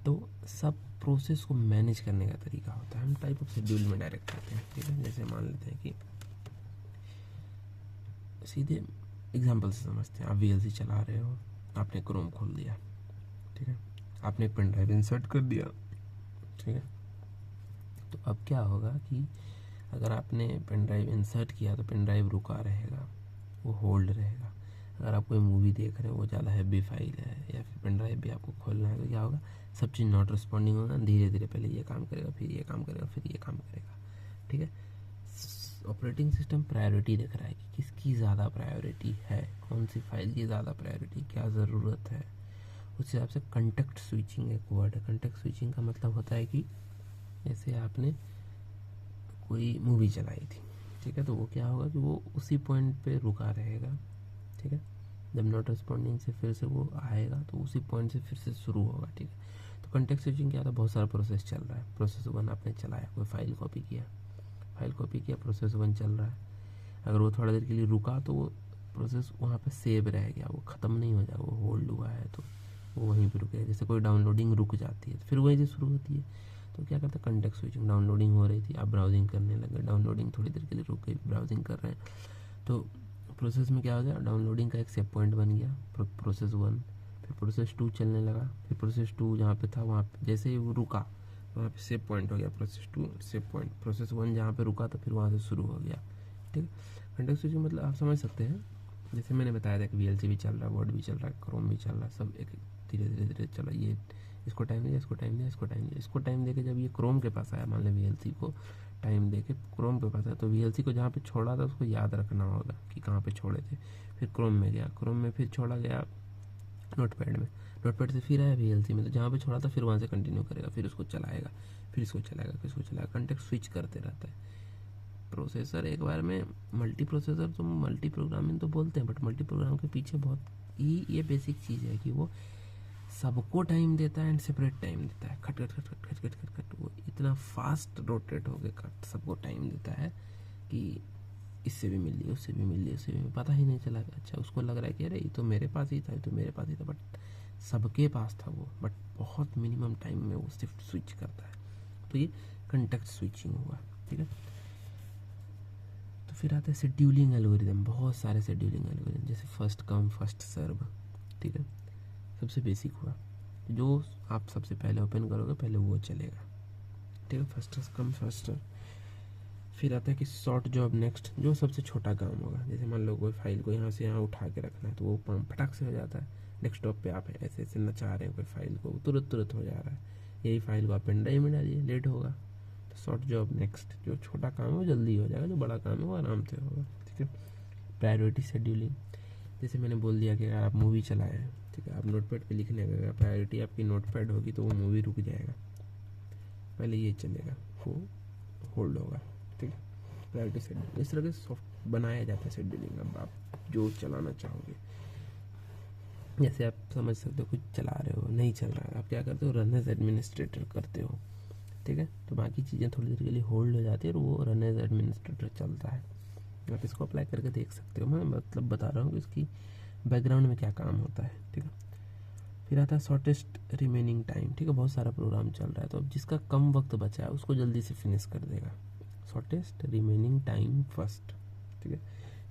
तो सब प्रोसेस को मैनेज करने का तरीका होता है। हम टाइप ऑफ शेड्यूल में डायरेक्ट करते हैं। ठीक है, जैसे मान लेते हैं कि सीधे एग्जाम्पल से समझते हैं, आप वीएलसी चला रहे हो, आपने क्रोम खोल दिया। ठीक है, आपने एक पेन ड्राइव इंसर्ट कर दिया। ठीक है, तो अब क्या होगा कि अगर आपने पेन ड्राइव इंसर्ट किया तो पेन ड्राइव रुका रहेगा, वो होल्ड रहेगा। अगर आप कोई मूवी देख रहे हो, वो ज़्यादा हैवी फाइल है, या फिर पेन ड्राइव भी आपको खोलना है, तो क्या होगा, सब चीज़ नॉट रिस्पॉन्डिंग होगा, धीरे धीरे पहले ये काम करेगा, फिर ये काम करेगा, फिर ये काम करेगा। ठीक है, ऑपरेटिंग सिस्टम प्रायोरिटी देख रहा है कि किसकी ज़्यादा प्रायोरिटी है, कौन सी फाइल की ज़्यादा प्रायोरिटी, क्या ज़रूरत है, उस हिसाब से कंटेक्ट स्विचिंग एक वर्ड है। कंटेक्ट स्विचिंग का मतलब होता है कि जैसे आपने कोई मूवी चलाई थी, ठीक है, तो वो क्या होगा कि वो उसी पॉइंट पे रुका रहेगा। ठीक है, जब नॉट रिस्पॉन्डिंग से फिर से वो आएगा तो उसी पॉइंट से फिर से शुरू होगा। ठीक है, तो कंटेक्स्ट स्विचिंग क्या था, बहुत सारा प्रोसेस चल रहा है, प्रोसेस 1 आपने चलाया, कोई फाइल कॉपी किया, प्रोसेस 1 चल रहा है। अगर वो थोड़ा देर के लिए रुका तो वो प्रोसेस वहाँ पे सेव रह गया, वो ख़त्म नहीं हो जाएगा, वो होल्ड हुआ है तो वो वहीं पे रुकेगा। जैसे कोई डाउनलोडिंग रुक जाती है तो फिर वहीं से शुरू होती है, तो क्या करता है कंटेक्स्ट स्विचिंग। डाउनलोडिंग हो रही थी, आप ब्राउजिंग करने लगे, डाउनलोडिंग थोड़ी देर के लिए रुक गई, ब्राउजिंग कर रहे हैं, तो प्रोसेस में क्या हो गया, डाउनलोडिंग का एक सेव पॉइंट बन गया, प्रोसेस 1, फिर प्रोसेस 2 चलने लगा, फिर प्रोसेस 2 जहाँ पे था वहाँ पे जैसे ही वो रुका वहाँ पे सेव पॉइंट हो गया, प्रोसेस 2 सेव पॉइंट, प्रोसेस 1 जहाँ पे रुका तो फिर वहाँ से शुरू हो गया। ठीक है, कंटेक्स्ट स्विचिंग मतलब आप समझ सकते हैं, जैसे मैंने बताया था कि वीएलसी भी चल रहा है, वर्ड भी चल रहा है, क्रोम भी चल रहा है, सब एक धीरे धीरे चला, ये इसको टाइम दिया, इसको टाइम दिया, इसको टाइम दिया, इसको टाइम दे के जब ये क्रोम के पास आया, मान लें वीएलसी को टाइम दे के क्रोम के पास आया, तो वीएलसी को जहाँ पे छोड़ा था उसको याद रखना होगा कि कहाँ पे छोड़े थे। फिर क्रोम में गया, क्रोम में फिर छोड़ा गया नोटपैड में, नोटपैड से फिर आया वीएलसी में, तो जहाँ पे छोड़ा था फिर वहाँ से कंटिन्यू करेगा, फिर उसको चलाएगा, फिर इसको चलाएगा, फिर इसको चलाएगा, कंटेक्स्ट स्विच करते रहता है। प्रोसेसर एक बार में मल्टी प्रोसेसर तो मल्टी प्रोग्रामिंग तो बोलते हैं, बट मल्टी प्रोग्राम के पीछे बहुत ही ये बेसिक चीज़ है कि वो सबको टाइम देता है एंड सेपरेट टाइम देता है, खट खट खट खट खट खट खट खट, वो इतना फास्ट रोटेट हो गया कट सबको टाइम देता है कि इससे भी मिल लिया, उससे भी मिल लिया, उससे भी पता ही नहीं चला। अच्छा, उसको लग रहा है कि अरे ये तो मेरे पास ही था, ये तो मेरे पास ही था, बट सबके पास था वो, बट बहुत मिनिमम टाइम में वो सिर्फ स्विच करता है, तो ये कंटेक्स्ट स्विचिंग हुआ। ठीक है, तो फिर आता है शेड्यूलिंग एल्गोरिदम, बहुत सारे शेड्यूलिंग एल्गोरिदम, जैसे फर्स्ट कम फर्स्ट सर्व। ठीक है, सबसे बेसिक हुआ, जो आप सबसे पहले ओपन करोगे पहले वो चलेगा। ठीक है, फर्स्ट कम फर्स्ट सर्व। फिर आता है कि शॉर्ट जॉब नेक्स्ट, जो सबसे छोटा काम होगा। जैसे मान लो कोई फाइल को यहाँ से यहाँ उठा के रखना है तो वो काम फटाक से हो जाता है। डेस्कटॉप पे आप ऐसे ऐसे नचा रहे हैं कोई फाइल को, तुरंत तुरंत हो जा रहा है। यही फाइल को आप पेन ड्राइव में डालिए, लेट होगा। तो शॉर्ट जॉब नेक्स्ट, जो छोटा काम है वो जल्दी हो जाएगा, जो बड़ा काम है वो आराम से होगा। ठीक है। प्रायोरिटी शेड्यूलिंग, जैसे मैंने बोल दिया कि अगर आप मूवी चलाए हैं, ठीक है, आप नोटपैड पे लिखने अगर प्रायोरिटी आपकी नोटपैड होगी तो वो मूवी रुक जाएगा, पहले ये चलेगा, वो होल्ड होगा। ठीक है। प्रायोरिटी शेड्यूलिंग इस तरह के सॉफ्ट बनाया जाता है शेड्यूलिंग। अब आप जो चलाना चाहोगे, जैसे आप समझ सकते हो कुछ चला रहे हो, नहीं चल रहा है, आप क्या करते हो, रन एज एडमिनिस्ट्रेटर करते हो। ठीक है। तो बाकी चीज़ें थोड़ी देर के लिए होल्ड हो जाती है और वो रन एज एडमिनिस्ट्रेटर चलता है। आप इसको अप्लाई करके देख सकते हो। मैं मतलब बता रहा हूँ कि इसकी बैकग्राउंड में क्या काम होता है। ठीक है। फिर आता है शॉर्टेस्ट रिमेनिंग टाइम। ठीक है, बहुत सारा प्रोग्राम चल रहा है तो अब जिसका कम वक्त बचा है उसको जल्दी से फिनिश कर देगा। Shortest remaining time first. ठीक है।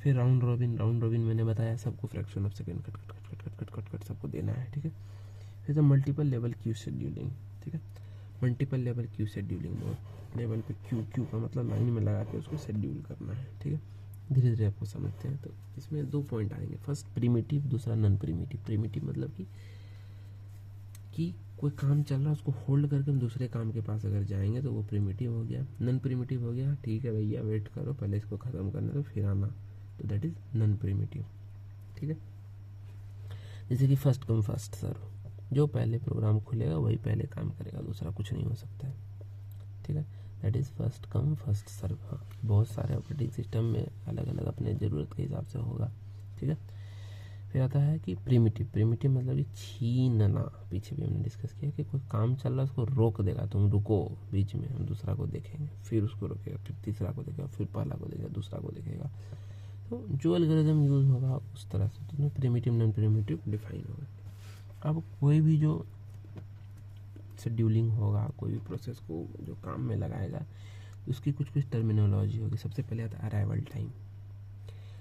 फिर राउंड रॉबिन, राउंड रॉबिन मैंने बताया सबको fraction of second cut cut cut cut cut cut cut सबको देना है। ठीक है। फिर मल्टीपल लेवल क्यू शेड्यूलिंग। ठीक है। Multiple level queue scheduling mode, level पे क्यू, क्यू का मतलब लाइन में लगा के उसको शेड्यूल करना है। ठीक है। धीरे धीरे आपको समझते हैं। तो इसमें 2 पॉइंट आएंगे, फर्स्ट प्रिमिटिव, दूसरा नॉन प्रिमिटिव। प्रिमिटिव मतलब कि कोई काम चल रहा है उसको होल्ड करके हम दूसरे काम के पास अगर जाएंगे तो वो प्रिमिटिव हो गया। नॉन प्रिमिटिव हो गया, ठीक है भैया वेट करो, पहले इसको ख़त्म करने दो फिर आना, तो दैट इज़ नॉन प्रिमिटिव। ठीक है। जैसे कि फर्स्ट कम फर्स्ट सर्व, जो पहले प्रोग्राम खुलेगा वही पहले काम करेगा, दूसरा कुछ नहीं हो सकता है। ठीक है। That is first come first serve. हाँ, बहुत सारे ऑपरेटिंग सिस्टम में अलग अलग अपने ज़रूरत के हिसाब से होगा। ठीक है। फिर आता है कि प्रिमिटिव। प्रिमिटिव मतलब कि छीनना, पीछे भी हमने डिस्कस किया कि कोई काम चल रहा है उसको रोक देगा, तुम रुको बीच में, हम दूसरा को देखेंगे, फिर उसको रोकेगा, फिर तीसरा को देखेगा, फिर पहला को देखेगा, दूसरा को देखेगा। तो जो एल्गोरिथम यूज़ होगा उस तरह से तो प्रिमिटिव नॉन प्रिमिटिव डिफाइन होगा। अब कोई भी जो शेड्यूलिंग होगा, कोई भी प्रोसेस को जो काम में लगाएगा उसकी कुछ कुछ टर्मिनोलॉजी होगी। सबसे पहले आता है अराइवल टाइम।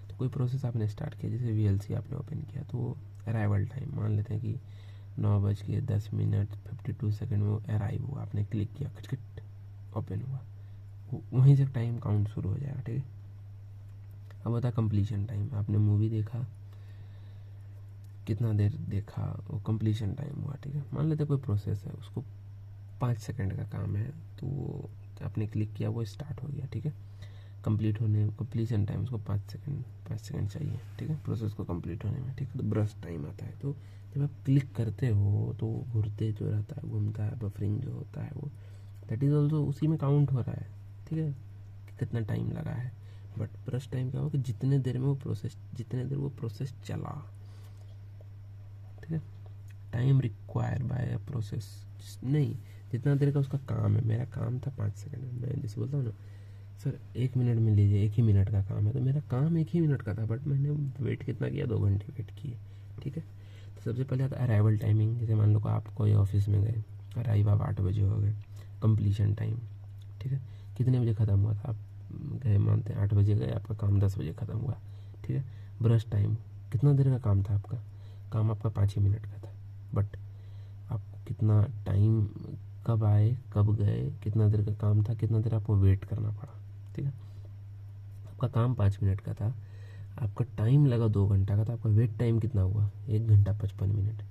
तो कोई प्रोसेस आपने स्टार्ट किया, जैसे VLC आपने ओपन किया तो अराइवल टाइम मान लेते हैं कि 9:10:52 में वो अराइव हुआ, आपने क्लिक किया, खटखट ओपन हुआ, वहीं से टाइम काउंट शुरू हो जाएगा। ठीक है। अब होता है कंप्लीशन टाइम। आपने मूवी देखा, कितना देर देखा, वो कंप्लीशन टाइम हुआ। ठीक है। मान लेते कोई प्रोसेस है उसको 5 सेकंड का काम है तो वो आपने क्लिक किया, वो स्टार्ट हो गया। ठीक है। कंप्लीशन टाइम उसको 5 सेकंड चाहिए। ठीक है, प्रोसेस को कंप्लीट होने में। ठीक है। तो ब्रश टाइम आता है, तो जब आप क्लिक करते हो तो घूरते जो रहता है, घूमता है, बफरिंग जो होता है वो दैट इज़ ऑल्सो उसी में काउंट हो रहा है। ठीक है, कितना टाइम लगा है। बट ब्रश टाइम क्या होगा कि जितने देर वो प्रोसेस चला। ठीक है। Time require by a process नहीं, जितना देर का उसका काम है। मेरा काम था 5 सेकंड में, मैं जैसे बोलता हूँ ना सर 1 मिनट में लीजिए, 1 ही मिनट का काम है, तो मेरा काम 1 ही मिनट का था बट मैंने वेट कितना किया, 2 घंटे वेट किए। ठीक है। तो सबसे पहले आता है अराइवल टाइमिंग। जैसे मान लो कि आप कोई ऑफिस में गए, अराइव आप 8 बजे हो गए। कंप्लीशन टाइम, ठीक है, कितने बजे ख़त्म हुआ था, आप गए मानते हैं 8 बजे गए, आपका काम 10 बजे ख़त्म हुआ। ठीक है। ब्रश टाइम, कितना देर का काम था आपका, काम आपका 5 ही मिनट का था बट आपको कितना टाइम, कब आए कब गए, कितना देर का काम था, कितना देर आपको वेट करना पड़ा। ठीक है। आपका काम 5 मिनट का था, आपका टाइम लगा 2 घंटा का, तो आपका वेट टाइम कितना हुआ, 1 घंटा 55 मिनट।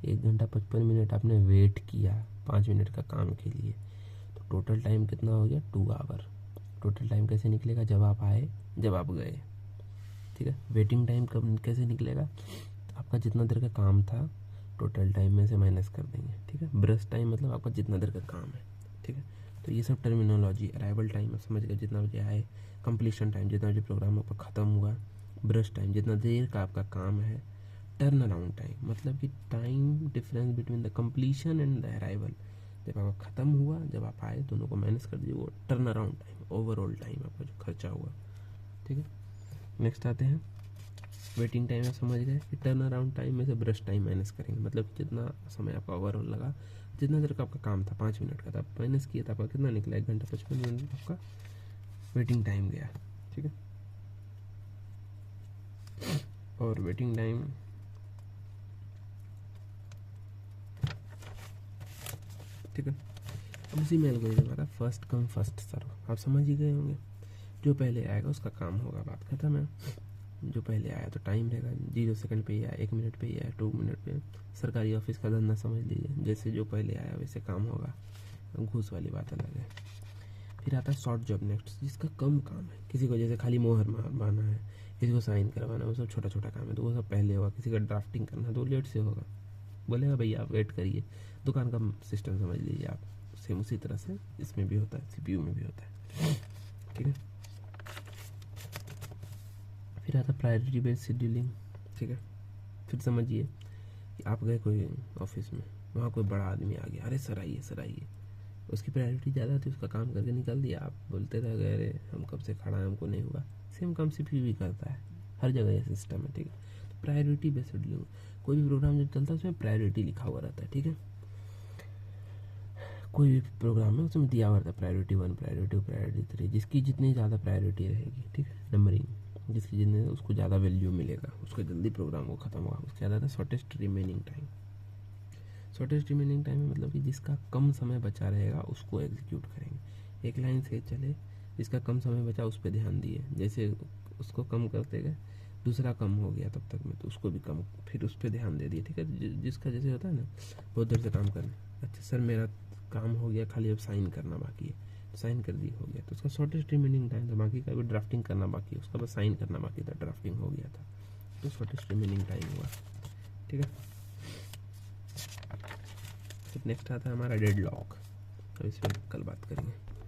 1 घंटा 55 मिनट आपने वेट किया 5 मिनट का काम के लिए, तो टोटल टाइम कितना हो गया, 2 आवर। टोटल टाइम कैसे निकलेगा, जब आप आए जब आप गए। ठीक है। वेटिंग टाइम कब कैसे निकलेगा, तो आपका जितना देर का काम था टोटल टाइम में से माइनस कर देंगे। ठीक है। ब्रश टाइम मतलब आपका जितना देर का काम है। ठीक है। तो ये सब टर्मिनोलॉजी। अराइवल टाइम आप समझ गए, जितना बजे आए। कंप्लीशन टाइम, जितना बजे प्रोग्राम आपका ख़त्म हुआ। ब्रश टाइम, जितना देर का आपका काम है। टर्न अराउंड टाइम मतलब कि time difference between the completion and the arrival, जब आपका ख़त्म हुआ जब आप आए, दोनों को माइनस कर दीजिए, वो turn around time, overall time आपका जो खर्चा हुआ। ठीक है। नेक्स्ट आते हैं वेटिंग टाइम। आप समझ गए कि टर्न अराउंड टाइम में से ब्रश टाइम माइनस करेंगे, मतलब जितना समय आपका ओवरऑल लगा, जितना देर का आपका काम था 5 मिनट का था, माइनस किया था, आपका कितना निकला, 1 घंटा 55 मिनट आपका वेटिंग टाइम गया। ठीक है। और वेटिंग टाइम ठीक है। अब उसी में एल्गोरिथम आता है फर्स्ट कम फर्स्ट सर्व। आप समझ ही गए होंगे जो पहले आएगा उसका काम होगा, बात खत्म है। जो पहले आया तो टाइम रहेगा, 0 सेकंड पे ही आया, 1 मिनट पे ही आया, 2 मिनट पे। सरकारी ऑफिस का धंधा समझ लीजिए, जैसे जो पहले आया वैसे काम होगा, घूस वाली बात अलग है। फिर आता है शॉर्ट जॉब नेक्स्ट, जिसका कम काम है। किसी को जैसे खाली मोहर मारना है, किसी को साइन करवाना है, वो सब छोटा छोटा काम है तो वो सब पहले होगा। किसी का ड्राफ्टिंग करना है तो वो लेट से होगा, बोलेगा भैया आप वेट करिए। दुकान का सिस्टम समझ लीजिए आप, सेम उसी तरह से इसमें भी होता है, सीपीयू में भी होता है, ठीक है। फिर आता है प्रायोरिटी बेस्ड शेड्यूलिंग, ठीक है। फिर समझिए कि आप गए कोई ऑफिस में, वहाँ कोई बड़ा आदमी आ गया, अरे सर आइए सर आइए, उसकी प्रायोरिटी ज़्यादा थी, उसका काम करके निकल दिया, आप बोलते रह गए अरे हम कब से खड़ा है हमको नहीं हुआ। सेम काम सीपीयू भी करता है, हर जगह ये सिस्टम है, ठीक है। तो प्रायोरिटी बेस्ड शेड्यूलिंग, कोई भी प्रोग्राम जब चलता है उसमें प्रायोरिटी लिखा हुआ रहता है, ठीक है। कोई भी प्रोग्राम है उसमें दिया हुआ रहता है प्रायोरिटी 1, प्रायोरिटी 2, प्रायोरिटी 3, जिसकी जितनी ज़्यादा प्रायोरिटी रहेगी, ठीक है, नंबरिंग, जिसकी जितने उसको ज़्यादा वैल्यू मिलेगा, उसको जल्दी प्रोग्राम को ख़त्म होगा, उसके ज़्यादा shortest remaining time. Shortest remaining time में मतलब कि जिसका कम समय बचा रहेगा उसको एग्जीक्यूट करेंगे। एक लाइन से चले, जिसका कम समय बचा उस पर ध्यान दिए, जैसे उसको कम करते गए दूसरा कम हो गया तब तक में, तो उसको भी कम, फिर उस पर ध्यान दे दिए, ठीक है। जिसका जैसे होता है ना, बहुत देर से काम करना, अच्छा सर मेरा काम हो गया, खाली अब साइन करना बाकी है, तो साइन कर दिए हो गया, तो उसका शॉर्टेस्ट रिमेनिंग टाइम था। बाकी का भी ड्राफ्टिंग करना बाकी है, उसका बस साइन करना बाकी था, ड्राफ्टिंग हो गया था, तो शॉर्टेस्ट रिमेनिंग टाइम हुआ, ठीक है। फिर नेक्स्ट आता है हमारा डेडलॉक, तो इस पर कल बात करेंगे।